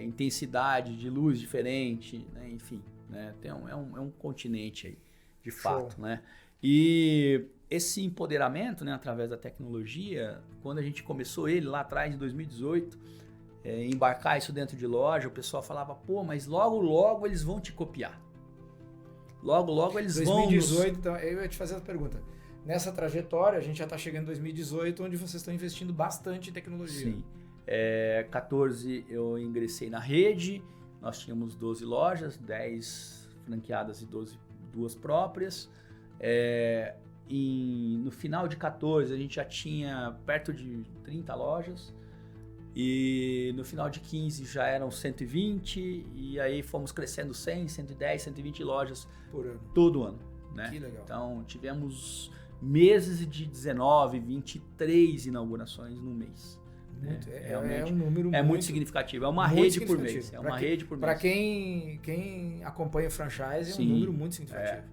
intensidade de luz diferente, né? Enfim, né? É um continente aí, de fato, Show. né? E esse empoderamento, né, através da tecnologia, quando a gente começou ele lá atrás, em 2018, embarcar isso dentro de loja, o pessoal falava, pô, mas logo, logo eles vão te copiar. Logo, logo eles 2018, então, eu ia te fazer a pergunta. Nessa trajetória, a gente já está chegando em 2018, onde vocês estão investindo bastante em tecnologia. Sim. 14 eu ingressei na rede, nós tínhamos 12 lojas, 10 franqueadas e 2 próprias. No final de 14 a gente já tinha perto de 30 lojas e no final de 15 já eram 120 e aí fomos crescendo 100, 110, 120 lojas por ano. Todo ano, né? Que legal. Então tivemos meses de 19, 23 inaugurações no mês. Muito, realmente um número muito significativo. É uma rede por mês. É uma rede por mês. Para quem acompanha o franchise, é um número muito significativo.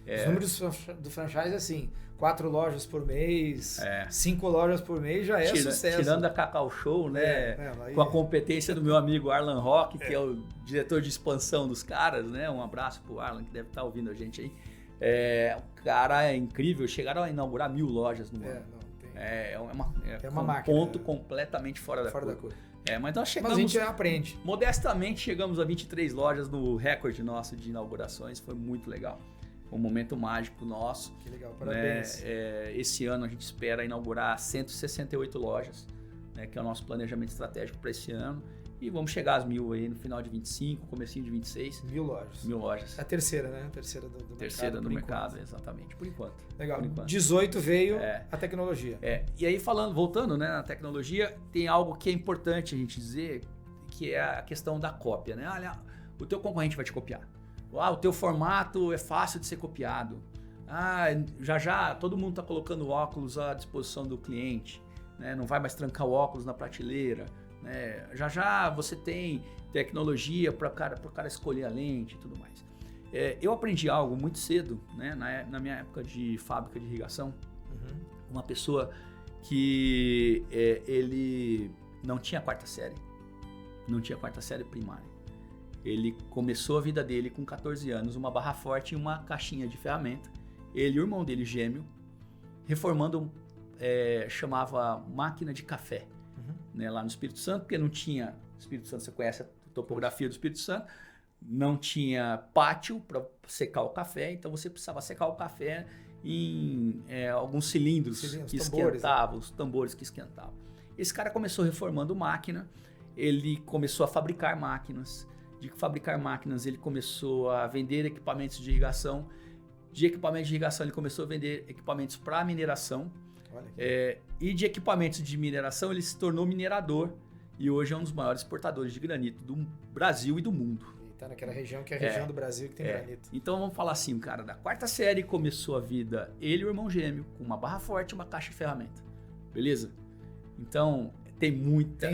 Os números do franchise, assim, 4 lojas por mês, 5 lojas por mês já é sucesso. Tirando a Cacau Show, né? Com a competência do meu amigo Arlan Roque, que é o diretor de expansão dos caras, né? Um abraço pro Arlan, que deve estar ouvindo a gente aí. O cara é incrível, chegaram a inaugurar 1000 lojas no ano. É uma máquina, ponto completamente fora da curva. Mas nós chegamos, mas a gente aprende. Modestamente chegamos a 23 lojas no recorde nosso de inaugurações, foi muito legal. Foi um momento mágico nosso. Que legal, parabéns. Esse ano a gente espera inaugurar 168 lojas, né, que é o nosso planejamento estratégico para esse ano. E vamos chegar às 1000 aí no final de 25, comecinho de 26. 1000 lojas. 1000 lojas. É a terceira, né? A terceira do mercado. Terceira do mercado, exatamente. Por enquanto. Legal. Por enquanto. 18 veio a tecnologia. E aí voltando, né, na tecnologia, tem algo que é importante a gente dizer, que é a questão da cópia, né? Olha, o teu concorrente vai te copiar. O teu formato é fácil de ser copiado. Já todo mundo está colocando óculos à disposição do cliente, né? Não vai mais trancar o óculos na prateleira. Já você tem tecnologia para o cara escolher a lente e tudo mais. Eu aprendi algo muito cedo, né, na minha época de fábrica de irrigação. Uma pessoa que ele não tinha quarta série primária. Ele começou a vida dele com 14 anos, uma barra forte e uma caixinha de ferramenta. Ele e o irmão dele, gêmeo, reformando, chamava máquina de café. Né, lá no Espírito Santo, porque não tinha... Espírito Santo, você conhece a topografia do Espírito Santo, não tinha pátio para secar o café, então você precisava secar o café em alguns cilindros que esquentavam, os tambores que esquentavam. Esse cara começou reformando máquina, ele começou a fabricar máquinas, de fabricar máquinas ele começou a vender equipamentos de irrigação, de equipamentos de irrigação ele começou a vender equipamentos para mineração, e de equipamentos de mineração ele se tornou minerador e hoje é um dos maiores exportadores de granito do Brasil e do mundo. E tá naquela região que é a região do Brasil que tem granito. Então vamos falar assim, o cara da quarta série começou a vida, ele e o irmão gêmeo, com uma barra forte e uma caixa de ferramenta. Beleza? Então tem muita...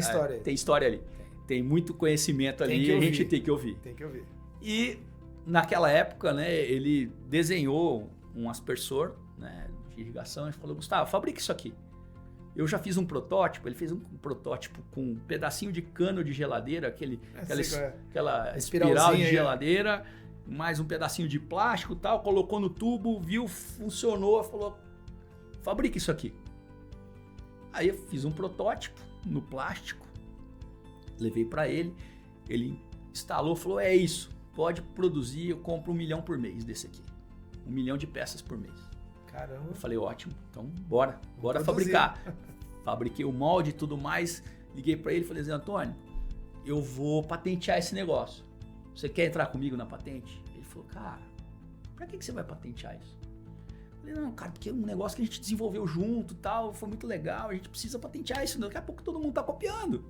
Tem história ali. Tem muito conhecimento ali e a gente tem que ouvir. Tem que ouvir. E naquela época, né, ele desenhou um aspersor, né, de irrigação e falou, Gustavo, fabrica isso aqui. Eu já fiz um protótipo, ele fez um protótipo com um pedacinho de cano de geladeira, aquela espiral de geladeira, mais um pedacinho de plástico e tal, colocou no tubo, viu, funcionou, falou, fabrica isso aqui. Aí eu fiz um protótipo no plástico, levei para ele instalou, falou, é isso, pode produzir, eu compro 1 milhão por mês desse aqui. 1 milhão de peças por mês. Caramba. Eu falei, ótimo, então bora fabricar. Fabriquei o molde e tudo mais, liguei para ele e falei, Zé Antônio, eu vou patentear esse negócio. Você quer entrar comigo na patente? Ele falou, cara, para que você vai patentear isso? Falei, não, cara, porque é um negócio que a gente desenvolveu junto, tal, foi muito legal, a gente precisa patentear isso, daqui a pouco todo mundo tá copiando.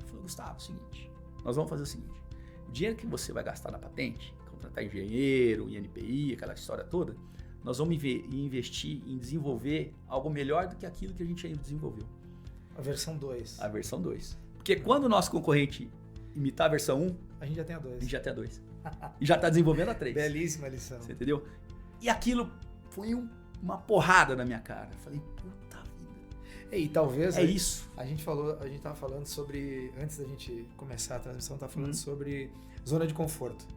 Eu falei, Gustavo, é o seguinte, nós vamos fazer o seguinte, o dinheiro que você vai gastar na patente, contratar engenheiro, INPI, aquela história toda, nós vamos investir em desenvolver algo melhor do que aquilo que a gente ainda desenvolveu. A versão 2. A versão 2. Porque quando o nosso concorrente imitar a versão 1, a gente já tem a 2. A gente já tem a 2. E já está desenvolvendo a 3. Belíssima lição. Você entendeu? E aquilo foi uma porrada na minha cara. Eu falei, puta vida. E talvez... isso. A gente estava falando sobre... Antes da gente começar a transmissão, estava falando sobre zona de conforto.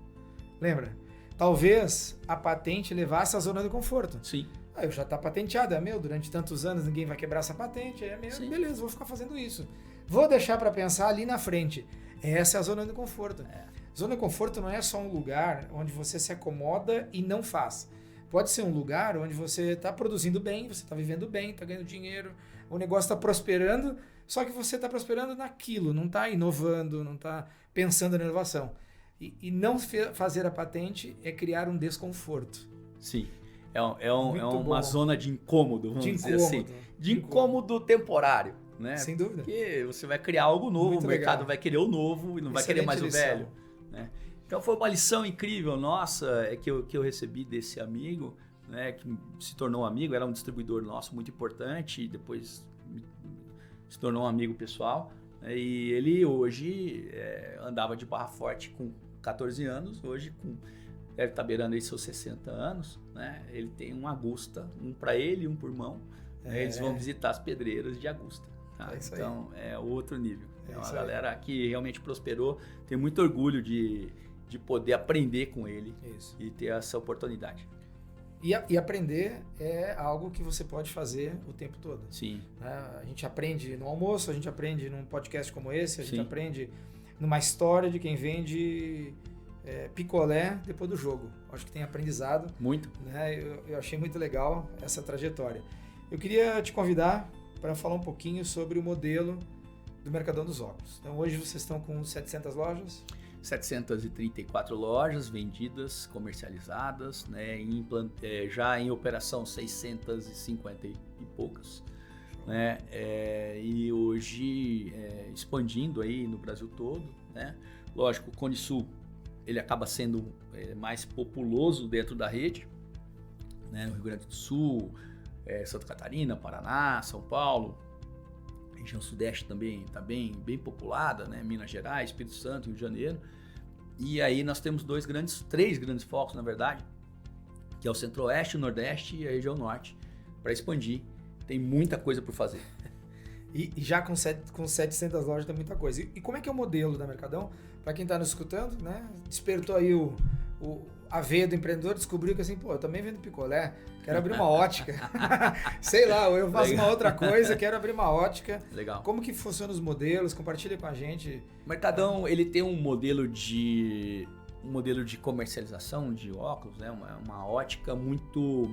Lembra? Talvez a patente levasse à zona de conforto. Sim. Eu já está patenteado, é meu, durante tantos anos ninguém vai quebrar essa patente, é meu, Sim. Beleza, vou ficar fazendo isso. Vou deixar para pensar ali na frente. Essa é a zona de conforto. Zona de conforto não é só um lugar onde você se acomoda e não faz. Pode ser um lugar onde você está produzindo bem, você está vivendo bem, está ganhando dinheiro, o negócio está prosperando, só que você está prosperando naquilo, não está inovando, não está pensando na inovação. E não fazer a patente é criar um desconforto. Sim. É uma zona de incômodo, vamos dizer assim. De incômodo temporário, né? Sem dúvida. Porque você vai criar algo novo, Muito o mercado legal. vai querer o novo e não vai querer mais o velho. Né? Então foi uma lição incrível nossa que eu recebi desse amigo, né, que se tornou um amigo, era um distribuidor nosso muito importante, e depois se tornou um amigo pessoal. E ele hoje andava de Barra Forte com 14 anos, hoje deve estar beirando aí seus 60 anos, né? Ele tem um Agusta, um para ele e um por irmão. Eles vão visitar as pedreiras de Agusta. Tá? Então é outro nível. É uma galera que realmente prosperou. Tenho muito orgulho de poder aprender com ele e ter essa oportunidade. E aprender é algo que você pode fazer o tempo todo. Sim. A gente aprende no almoço, a gente aprende num podcast como esse, a gente Sim. aprende numa história de quem vende picolé depois do jogo. Acho que tem aprendizado. Muito. Né? Eu achei muito legal essa trajetória. Eu queria te convidar para falar um pouquinho sobre o modelo do Mercadão dos Óculos. Então, hoje vocês estão com 700 lojas? 734 lojas vendidas, comercializadas, né? Já em operação 650 e poucas. Né? E hoje expandindo aí no Brasil todo. Né? Lógico, o Cone Sul ele acaba sendo mais populoso dentro da rede, né? No Rio Grande do Sul, Santa Catarina, Paraná, São Paulo, região sudeste também está bem populada, né? Minas Gerais, Espírito Santo, Rio de Janeiro. E aí nós temos três grandes focos, na verdade, que é o Centro-Oeste, o Nordeste e a região Norte, para expandir. Tem muita coisa por fazer. E já com 700 lojas tem muita coisa. E como é que é o modelo da Mercadão? Para quem está nos escutando, né? Despertou aí a veia do empreendedor, descobriu que assim, eu também vendo picolé, quero abrir uma ótica. Sei lá, ou eu faço uma outra coisa, quero abrir uma ótica. Legal. Como que funcionam os modelos? Compartilha com a gente. O Mercadão, ele tem um modelo de comercialização de óculos, né? Uma ótica muito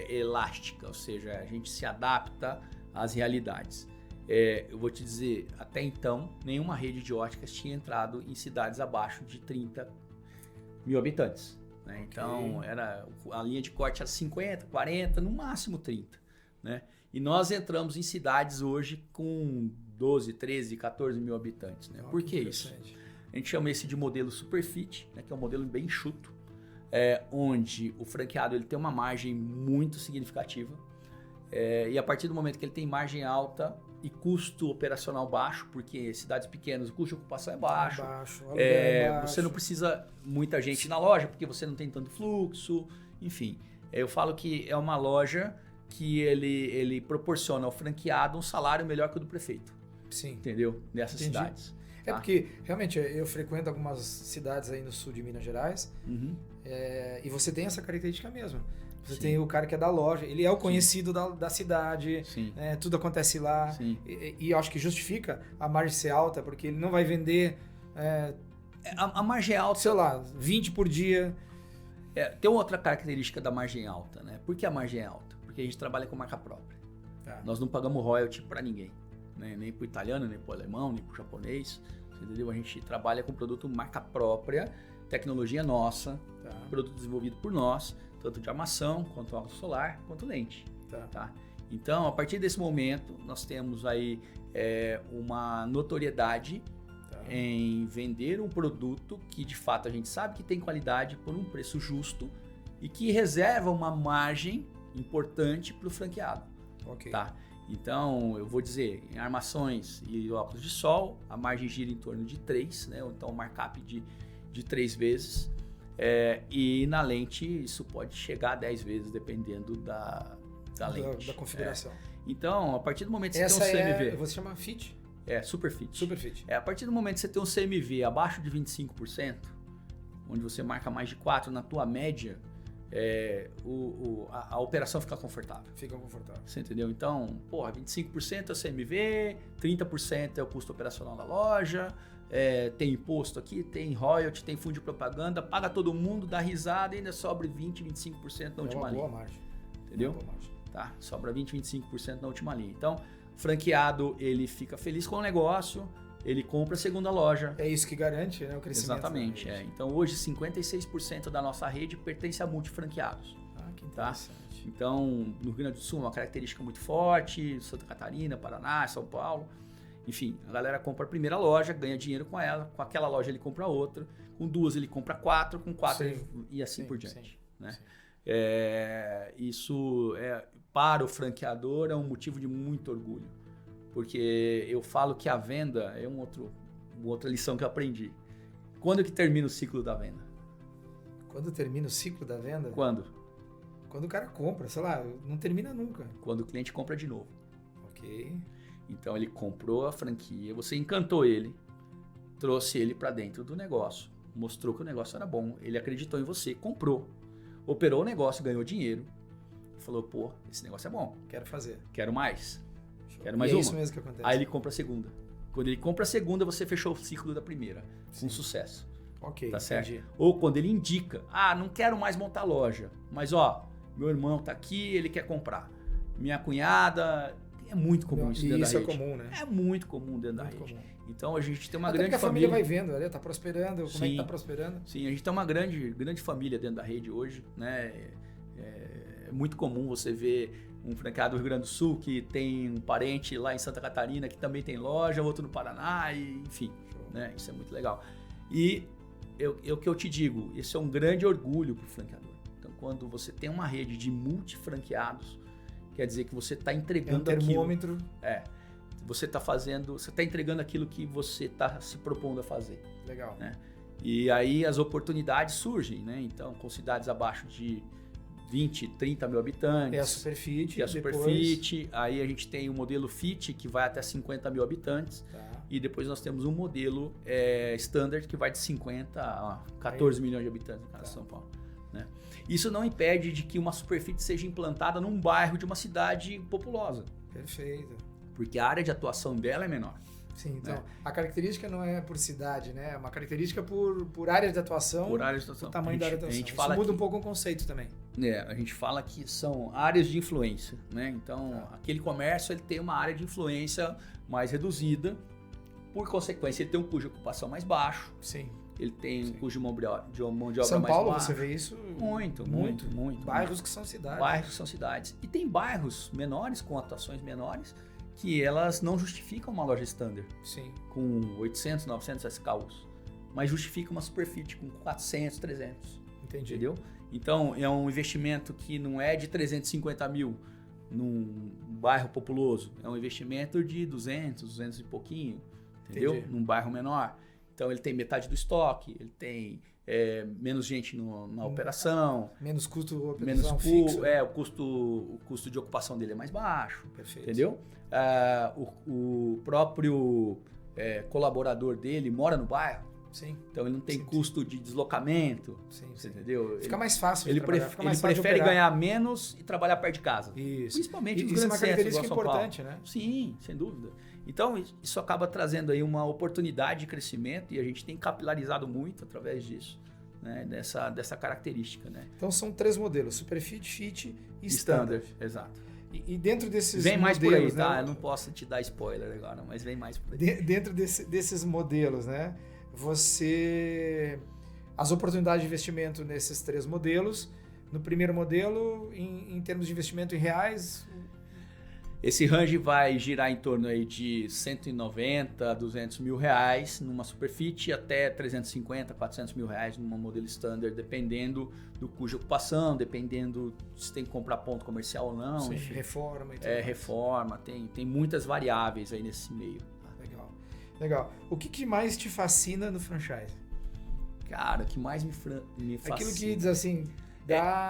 elástica, ou seja, a gente se adapta às realidades. Eu vou te dizer, até então, nenhuma rede de óticas tinha entrado em cidades abaixo de 30 mil habitantes. Né? Então, a linha de corte era 50, 40, no máximo 30. Né? E nós entramos em cidades hoje com 12, 13, 14 mil habitantes. Né? Por que isso? A gente chama esse de modelo Superfit, né? Que é um modelo bem enxuto, onde o franqueado ele tem uma margem muito significativa. E a partir do momento que ele tem margem alta e custo operacional baixo, porque cidades pequenas o custo de ocupação é baixo, você não precisa muita gente na loja, porque você não tem tanto fluxo, enfim. Eu falo que é uma loja que ele proporciona ao franqueado um salário melhor que o do prefeito. Sim. Entendeu? Nessas cidades. Tá? Porque, realmente, eu frequento algumas cidades aí no sul de Minas Gerais, e você tem essa característica mesmo. Você tem o cara que é da loja, ele é o conhecido da cidade, tudo acontece lá. E eu acho que justifica a margem ser alta, porque ele não vai vender... A margem é alta... Sei lá, 20 por dia. Tem outra característica da margem alta, né? Por que a margem é alta? Porque a gente trabalha com marca própria. Tá. Nós não pagamos royalty para ninguém, né? Nem para o italiano, nem para o alemão, nem para o japonês. Entendeu? A gente trabalha com produto marca própria, tecnologia nossa, produto desenvolvido por nós. tanto de armação, quanto óculos solar, quanto lente. Tá. Então, a partir desse momento, nós temos aí uma notoriedade em vender um produto que, de fato, a gente sabe que tem qualidade por um preço justo e que reserva uma margem importante para o franqueado. Ok. Tá? Então, eu vou dizer, em armações e óculos de sol, a margem gira em torno de 3, né? Ou então um markup de 3 vezes. E na lente, isso pode chegar a 10 vezes, dependendo da lente. Da configuração. Então, a partir do momento que você Essa tem um CMV... você chama fit? Super fit. Super fit. A partir do momento que você tem um CMV abaixo de 25%, onde você marca mais de 4 na tua média, a operação fica confortável. Fica confortável. Você entendeu? Então, 25% é o CMV, 30% é o custo operacional da loja, tem imposto aqui, tem royalty, tem fundo de propaganda, paga todo mundo, dá risada e ainda sobra 20, 25% na última linha. É uma boa margem. Entendeu? Uma boa margem. Tá, sobra 20, 25% na última linha. Então, o franqueado, ele fica feliz com o negócio, ele compra a segunda loja. É isso que garante, né, o crescimento. Exatamente. Então, hoje, 56% da nossa rede pertence a multifranqueados. Que interessante. Então, no Rio Grande do Sul, uma característica muito forte, Santa Catarina, Paraná, São Paulo. Enfim, a galera compra a primeira loja, ganha dinheiro com ela, com aquela loja ele compra outra, com 2 ele compra 4, com 4 e assim por diante. Né? Isso para o franqueador é um motivo de muito orgulho, porque eu falo que a venda é uma outra lição que eu aprendi. Quando que termina o ciclo da venda? Quando termina o ciclo da venda? Quando o cara compra, sei lá, não termina nunca. Quando o cliente compra de novo. Ok. Então ele comprou a franquia, você encantou ele, trouxe ele para dentro do negócio, mostrou que o negócio era bom, ele acreditou em você, comprou, operou o negócio, ganhou dinheiro, falou, pô, esse negócio é bom. Quero fazer. Quero mais. Show. Quero mais uma. É isso mesmo que acontece. Aí ele compra a segunda. Quando ele compra a segunda, você fechou o ciclo da primeira, com sucesso. Ok, tá certo? entendi. Ou quando ele indica, não quero mais montar loja, mas meu irmão tá aqui, ele quer comprar. Minha cunhada, é muito comum isso dentro da rede. Isso é comum, né? É muito comum dentro da rede. Comum. Então a gente tem uma Até grande porque a família vai vendo, tá prosperando, como é que tá prosperando? Sim, a gente tem uma grande família dentro da rede hoje, né? É muito comum você ver um franqueado do Rio Grande do Sul que tem um parente lá em Santa Catarina que também tem loja, outro no Paraná, enfim, né? Isso é muito legal. E o que eu te digo, isso é um grande orgulho para o franqueador. Então, quando você tem uma rede de multifranqueados, quer dizer que você está entregando termômetro. Você está entregando aquilo que você está se propondo a fazer. Legal. Né? E aí as oportunidades surgem, né? Então, com cidades abaixo de 20, 30 mil habitantes. É a Superfit. Superfit. Aí a gente tem o modelo Fit, que vai até 50 mil habitantes. Tá. E depois nós temos um modelo Standard, que vai de 50 a 14 milhões de habitantes no caso de São Paulo. Né? Isso não impede de que uma Superfit seja implantada num bairro de uma cidade populosa. Perfeito. Porque a área de atuação dela é menor. Sim, então a característica não é por cidade, né? É uma característica por área de atuação. Por área de atuação. O tamanho da área de atuação. Isso muda um pouco o conceito também. A gente fala que são áreas de influência, né? Então, aquele comércio ele tem uma área de influência mais reduzida. Por consequência, ele tem um custo de ocupação mais baixo. Sim. Ele tem um custo de mão de obra mais baixo. São Paulo, você vê isso? Muito. Bairros que são cidades. Bairros que são cidades. E tem bairros menores, com atuações menores, que elas não justificam uma loja standard. Sim. Com 800, 900 SKUs. Mas justifica uma Superfit com 400, 300. Entendi. Entendeu? Então, é um investimento que não é de 350 mil num bairro populoso. É um investimento de 200 e pouquinho. Entendeu? Entendi. Num bairro menor. Então, ele tem metade do estoque, ele tem menos gente na operação. Menos custo fixo. O custo de ocupação dele é mais baixo. Perfeito. Entendeu? O próprio colaborador dele mora no bairro. Sim. Então ele não tem custo de deslocamento. Sim. Entendeu? Fica mais fácil de trabalhar. Ele prefere ganhar menos e trabalhar perto de casa. Isso. Principalmente nos grandes centros. Isso é uma característica importante, né? Sim, sem dúvida. Então isso acaba trazendo aí uma oportunidade de crescimento e a gente tem capilarizado muito através disso, né? Dessa característica, né? Então são 3 modelos: Superfit, Fit e Standard. Exato. E dentro desses vem modelos... Vem mais por aí, né? tá? Eu não posso te dar spoiler agora, mas vem mais por aí. Dentro desses modelos, né? As oportunidades de investimento nesses 3 modelos no primeiro modelo, em termos de investimento em reais? Esse range vai girar em torno aí de 190 a 200 mil reais numa Superfit, até 350, 400 mil reais numa modelo standard, dependendo do custo de ocupação, dependendo se tem que comprar ponto comercial ou não. Sim, enfim. reforma e tudo mais. Reforma, tem muitas variáveis aí nesse meio. Legal. O que mais te fascina no franchise? Cara, o que mais me fascina... Aquilo que diz assim...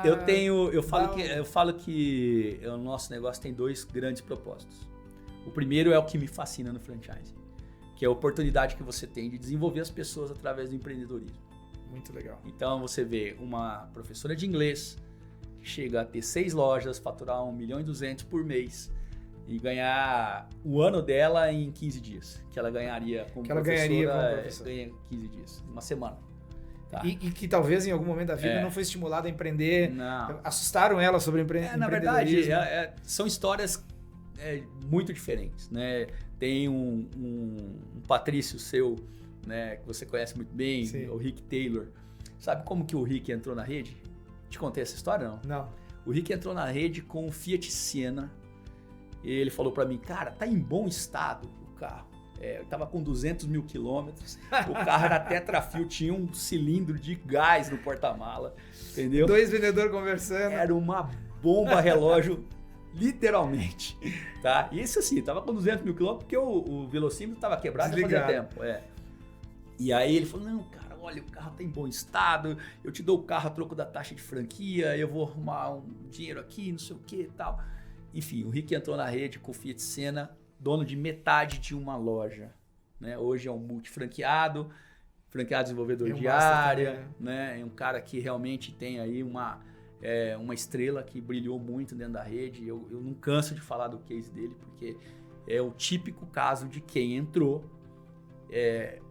Eu falo que o nosso negócio tem 2 grandes propósitos. O primeiro é o que me fascina no franchise, que é a oportunidade que você tem de desenvolver as pessoas através do empreendedorismo. Muito legal. Então você vê uma professora de inglês que chega a ter 6 lojas, faturar 1,2 milhão por mês e ganhar o ano dela em 15 dias, que ela ganharia como professora, ganha em 15 dias, uma semana. Tá. E que talvez em algum momento da vida não foi estimulada a empreender. Não. Assustaram ela sobre empreendedorismo. Na verdade, são histórias muito diferentes, né? Tem um Patrício seu, né, que você conhece muito bem, Sim. O Rick Taylor. Sabe como que o Rick entrou na rede? Te contei essa história, não? Não. O Rick entrou na rede com um Fiat Siena. E ele falou para mim, cara, tá em bom estado o carro. Tava com 200 mil quilômetros, o carro era tetrafio, tinha um cilindro de gás no porta-mala, entendeu? 2 vendedores conversando. Era uma bomba relógio, literalmente, tá? Isso assim, tava com 200 mil quilômetros porque o velocímetro tava quebrado já fazia tempo, E aí ele falou, não, cara, olha, o carro tá em bom estado, eu te dou o carro a troco da taxa de franquia, eu vou arrumar um dinheiro aqui, não sei o que e tal. Enfim, o Rick entrou na rede com o Fiat Siena, dono de metade de uma loja, né? Hoje é um multifranqueado, franqueado desenvolvedor de área, também, né? É um cara que realmente tem aí uma estrela que brilhou muito dentro da rede. Eu não canso de falar do case dele, porque é o típico caso de quem entrou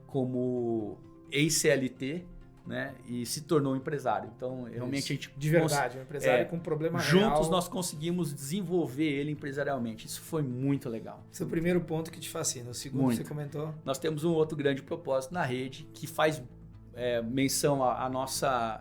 como ex-CLT, né, e se tornou empresário. Então, realmente a gente... De verdade, um empresário com problema juntos real. Juntos nós conseguimos desenvolver ele empresarialmente. Isso foi muito legal. Esse é o primeiro ponto que te fascina. O segundo que você comentou? Nós temos um outro grande propósito na rede que faz menção à nossa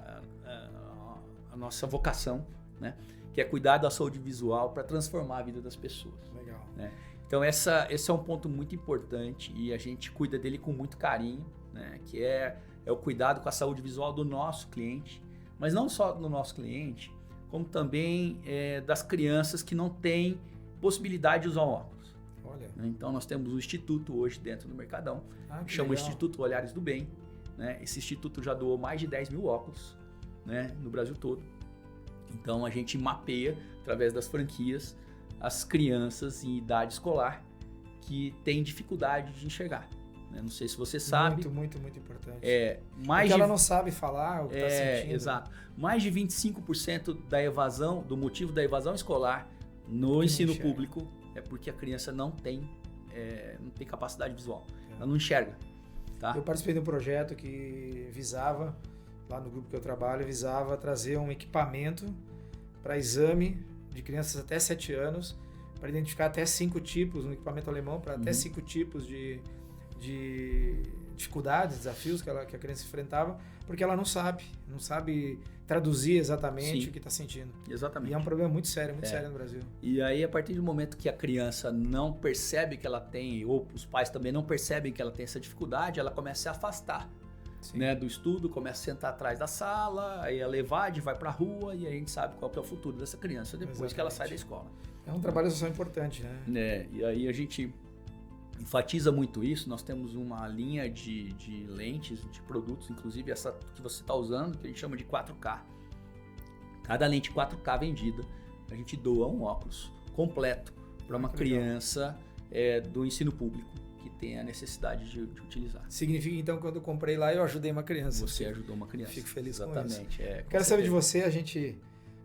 vocação, né, que é cuidar da saúde visual para transformar a vida das pessoas. Legal. Né? Então, esse é um ponto muito importante e a gente cuida dele com muito carinho, né, que é o cuidado com a saúde visual do nosso cliente, mas não só do nosso cliente, como também das crianças que não têm possibilidade de usar óculos. Olha. Então nós temos um instituto hoje dentro do Mercadão, que chama legal. Instituto Olhares do Bem. Né? Esse instituto já doou mais de 10 mil óculos, né, no Brasil todo. Então a gente mapeia, através das franquias, as crianças em idade escolar que têm dificuldade de enxergar. Não sei se você sabe. Muito importante. Porque ela não sabe falar o que está sentindo. Exato. Mais de 25% da evasão, do motivo da evasão escolar no ensino público é porque a criança não tem capacidade visual. Ela não enxerga. Tá? Eu participei de um projeto que visava, lá no grupo que eu trabalho, visava trazer um equipamento para exame de crianças até 7 anos, para identificar até 5 tipos, um equipamento alemão para até 5 tipos de dificuldades, desafios que a criança enfrentava, porque ela não sabe traduzir exatamente Sim. o que está sentindo. Exatamente. E é um problema muito sério no Brasil. E aí, a partir do momento que a criança não percebe que ela tem, ou os pais também não percebem que ela tem essa dificuldade, ela começa a se afastar, né, do estudo, começa a sentar atrás da sala, aí ela evade, vai para a rua, e aí a gente sabe qual que é o futuro dessa criança depois que ela sai da escola. É um trabalho social importante, né? E aí a gente enfatiza muito isso. Nós temos uma linha de lentes, de produtos, inclusive essa que você está usando, que a gente chama de 4K. Cada lente 4K vendida, a gente doa um óculos completo para uma criança do ensino público que tem a necessidade de utilizar. Significa, então, quando eu comprei lá, eu ajudei uma criança. Você ajudou uma criança. Fico feliz Exatamente, com isso. Quero saber de você, a gente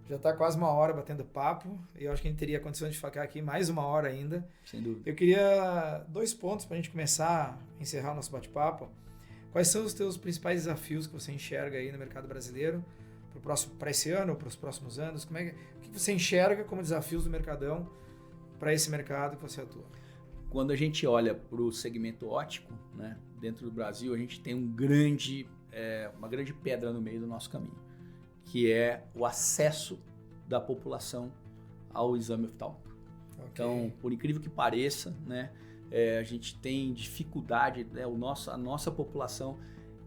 já está quase 1 hora batendo papo, e eu acho que a gente teria condições de ficar aqui mais 1 hora ainda. Sem dúvida. Eu queria 2 pontos para a gente começar a encerrar o nosso bate-papo. Quais são os teus principais desafios que você enxerga aí no mercado brasileiro para esse ano ou para os próximos anos? O que você enxerga como desafios do Mercadão para esse mercado que você atua? Quando a gente olha para o segmento óptico, né, dentro do Brasil, a gente tem uma grande pedra no meio do nosso caminho, que é o acesso da população ao exame oftalmológico. Ok. Então, por incrível que pareça, né, a gente tem dificuldade, né, a nossa população,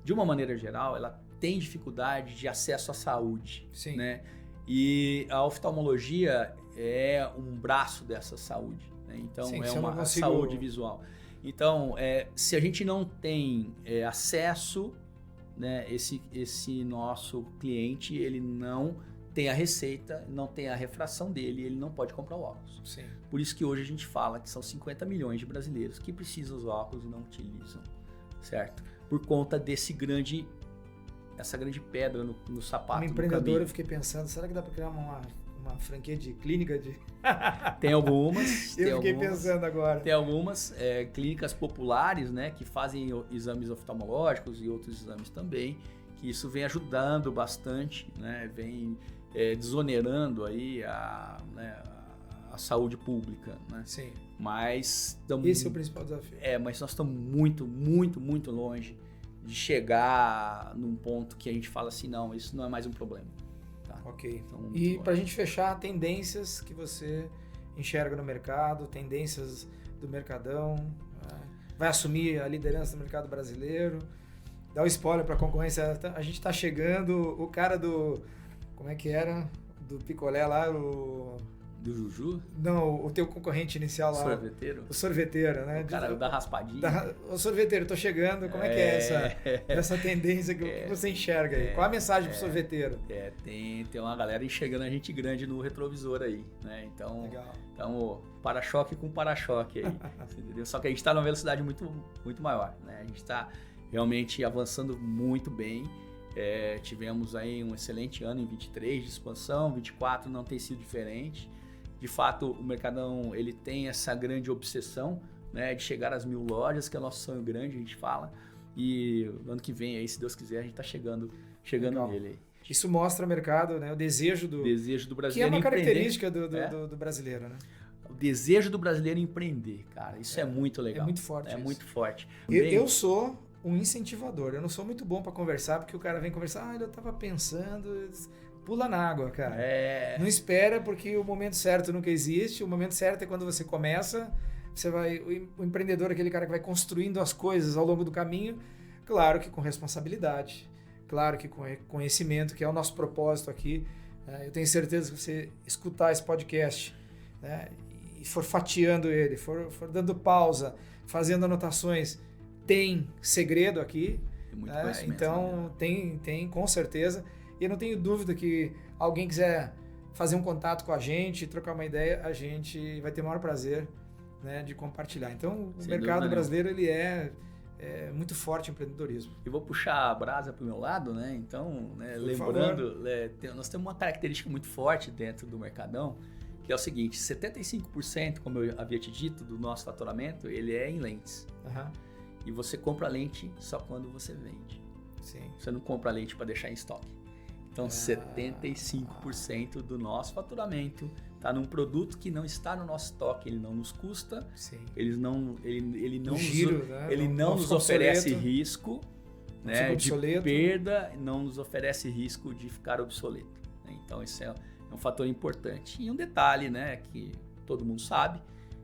de uma maneira geral, ela tem dificuldade de acesso à saúde. Sim. Né? E a oftalmologia é um braço dessa saúde. Né? Então, Sim, é se eu não uma consigo- saúde visual. Então, se a gente não tem acesso, né, esse nosso cliente, ele não tem a receita, não tem a refração dele, ele não pode comprar o óculos. Sim. Por isso que hoje a gente fala que são 50 milhões de brasileiros que precisam usar óculos e não utilizam, certo? Por conta essa grande pedra no sapato. Como no empreendedor, caminho. eu fiquei pensando, será que dá para criar uma franquia de clínica de... Tem algumas. Eu fiquei pensando agora. Tem algumas clínicas populares, né, que fazem exames oftalmológicos e outros exames também, que isso vem ajudando bastante, né, vem desonerando aí a saúde pública, né? Sim. Mas Esse é o principal desafio. mas nós estamos muito, muito, muito longe de chegar num ponto que a gente fala assim, não, isso não é mais um problema. Tá? Ok. Então, muito E longe. para a gente fechar, tendências que você enxerga no mercado, tendências do Mercadão, né? Vai assumir a liderança do mercado brasileiro, dá o spoiler para a concorrência, a gente está chegando, o cara do, como é que era, do picolé lá, Do Juju? não, o teu concorrente inicial lá, Sorveteiro? o sorveteiro, né? O cara da raspadinha? O sorveteiro, tô chegando, como é que é essa tendência que você enxerga aí? Qual a mensagem pro sorveteiro? Tem uma galera enxergando a gente grande no retrovisor aí, né? Então, Legal. para-choque com para-choque aí, entendeu? Só que a gente está numa velocidade muito, muito maior, né? A gente está realmente avançando muito bem. Tivemos aí um excelente ano em 23 de expansão, 24 não tem sido diferente. De fato, o Mercadão ele tem essa grande obsessão, né, de chegar às 1000 lojas, que é o nosso sonho grande, a gente fala. E ano que vem, aí, se Deus quiser, a gente está chegando Legal. nele aí. Isso mostra o mercado, né? O desejo do brasileiro que é uma empreender. característica do brasileiro, né? O desejo do brasileiro empreender, cara. Isso é muito legal. É muito forte. É isso. muito forte. Eu sou um incentivador. Eu não sou muito bom para conversar, porque o cara vem conversar, eu tava pensando, pula na água, cara. Não espera, porque o momento certo nunca existe. O momento certo é quando você começa. Você vai, o empreendedor é aquele cara que vai construindo as coisas ao longo do caminho, claro que com responsabilidade, claro que com conhecimento, que é o nosso propósito aqui. Eu tenho certeza que você escutar esse podcast, né, e for fatiando ele, for dando pausa, fazendo anotações, tem segredo aqui. Tem muito conhecimento, então tem com certeza. E eu não tenho dúvida que alguém quiser fazer um contato com a gente, trocar uma ideia, a gente vai ter o maior prazer, né, de compartilhar. Então, o mercado brasileiro ele é muito forte em empreendedorismo. Eu vou puxar a brasa para o meu lado, né? Então, né, lembrando, nós temos uma característica muito forte dentro do Mercadão, que é o seguinte: 75%, como eu havia te dito, do nosso faturamento, ele é em lentes. Uhum. E você compra lente só quando você vende. Sim. Você não compra lente para deixar em estoque. Então, 75% do nosso faturamento está num produto que não está no nosso estoque, ele não nos custa, ele não nos oferece risco, né, de perda, não nos oferece risco de ficar obsoleto. Né? Então, esse é um fator importante. E um detalhe, né, que todo mundo sabe,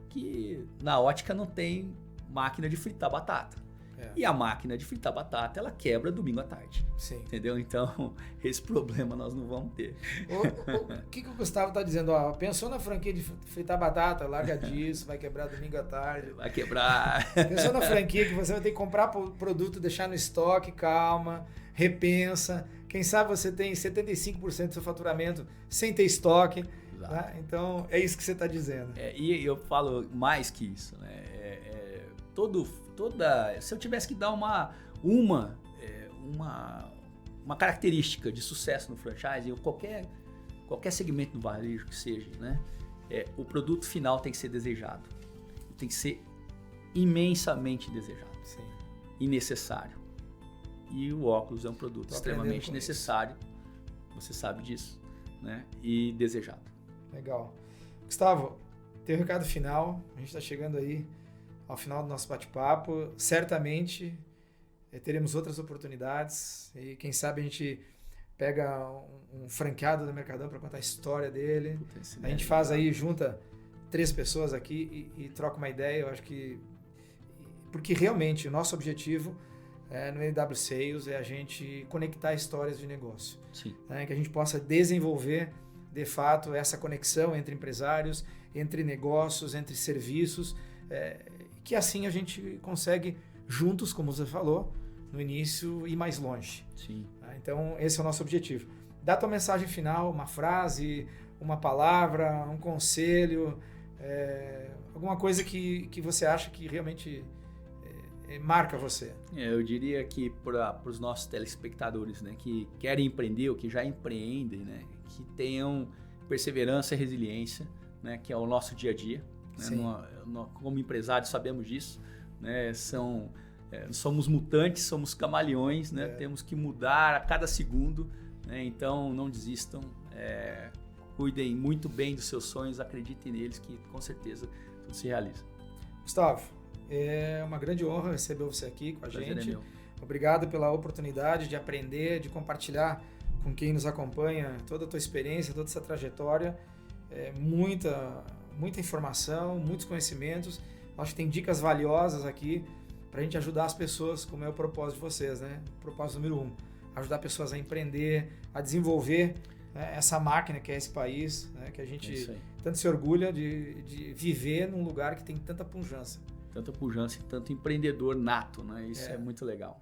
que na ótica não tem máquina de fritar batata. E a máquina de fritar batata, ela quebra domingo à tarde. Sim. Entendeu? Então, esse problema nós não vamos ter. O que o Gustavo está dizendo? Pensou na franquia de fritar batata? Larga disso, vai quebrar domingo à tarde. Vai quebrar. Pensou na franquia que você vai ter que comprar produto, deixar no estoque, calma, repensa. Quem sabe você tem 75% do seu faturamento sem ter estoque. Tá? Então, é isso que você está dizendo. E eu falo mais que isso, né? Se eu tivesse que dar uma característica de sucesso no franchising, ou qualquer segmento do varejo que seja, né? O produto final tem que ser desejado. Tem que ser imensamente desejado. Sim. E necessário. E o óculos é um produto extremamente necessário. Você sabe disso, né? E desejado. Legal. Gustavo, teu recado final. A gente está chegando aí ao final do nosso bate-papo. Certamente teremos outras oportunidades e quem sabe a gente pega um franqueado do Mercadão para contar a história dele. Puta, esse A gente faz aí, junta 3 pessoas aqui e troca uma ideia. Eu acho que... Porque realmente o nosso objetivo no NW Sales é a gente conectar histórias de negócio. Sim. Né? Que a gente possa desenvolver, de fato, essa conexão entre empresários, entre negócios, entre serviços, que assim a gente consegue, juntos, como você falou, no início, ir mais longe. Sim. Então, esse é o nosso objetivo. Dá tua mensagem final, uma frase, uma palavra, um conselho, alguma coisa que você acha que realmente marca você. Eu diria que para os nossos telespectadores, né, que querem empreender ou que já empreendem, né, que tenham perseverança e resiliência, né, que é o nosso dia a dia. Né, como empresários sabemos disso, né, somos mutantes, somos camaleões, né, temos que mudar a cada segundo, né, então não desistam, cuidem muito bem dos seus sonhos, acreditem neles que com certeza tudo se realiza. Gustavo, é uma grande honra receber você aqui com a Prazer gente. é meu. Obrigado pela oportunidade de aprender, de compartilhar com quem nos acompanha toda a tua experiência, toda essa trajetória. Muita informação, muitos conhecimentos. Acho que tem dicas valiosas aqui para a gente ajudar as pessoas, como é o propósito de vocês, né? O propósito número 1, ajudar pessoas a empreender, a desenvolver essa máquina que é esse país, né? Que a gente tanto se orgulha de viver num lugar que tem tanta pujança. Tanta pujança e tanto empreendedor nato, né? Isso é muito legal.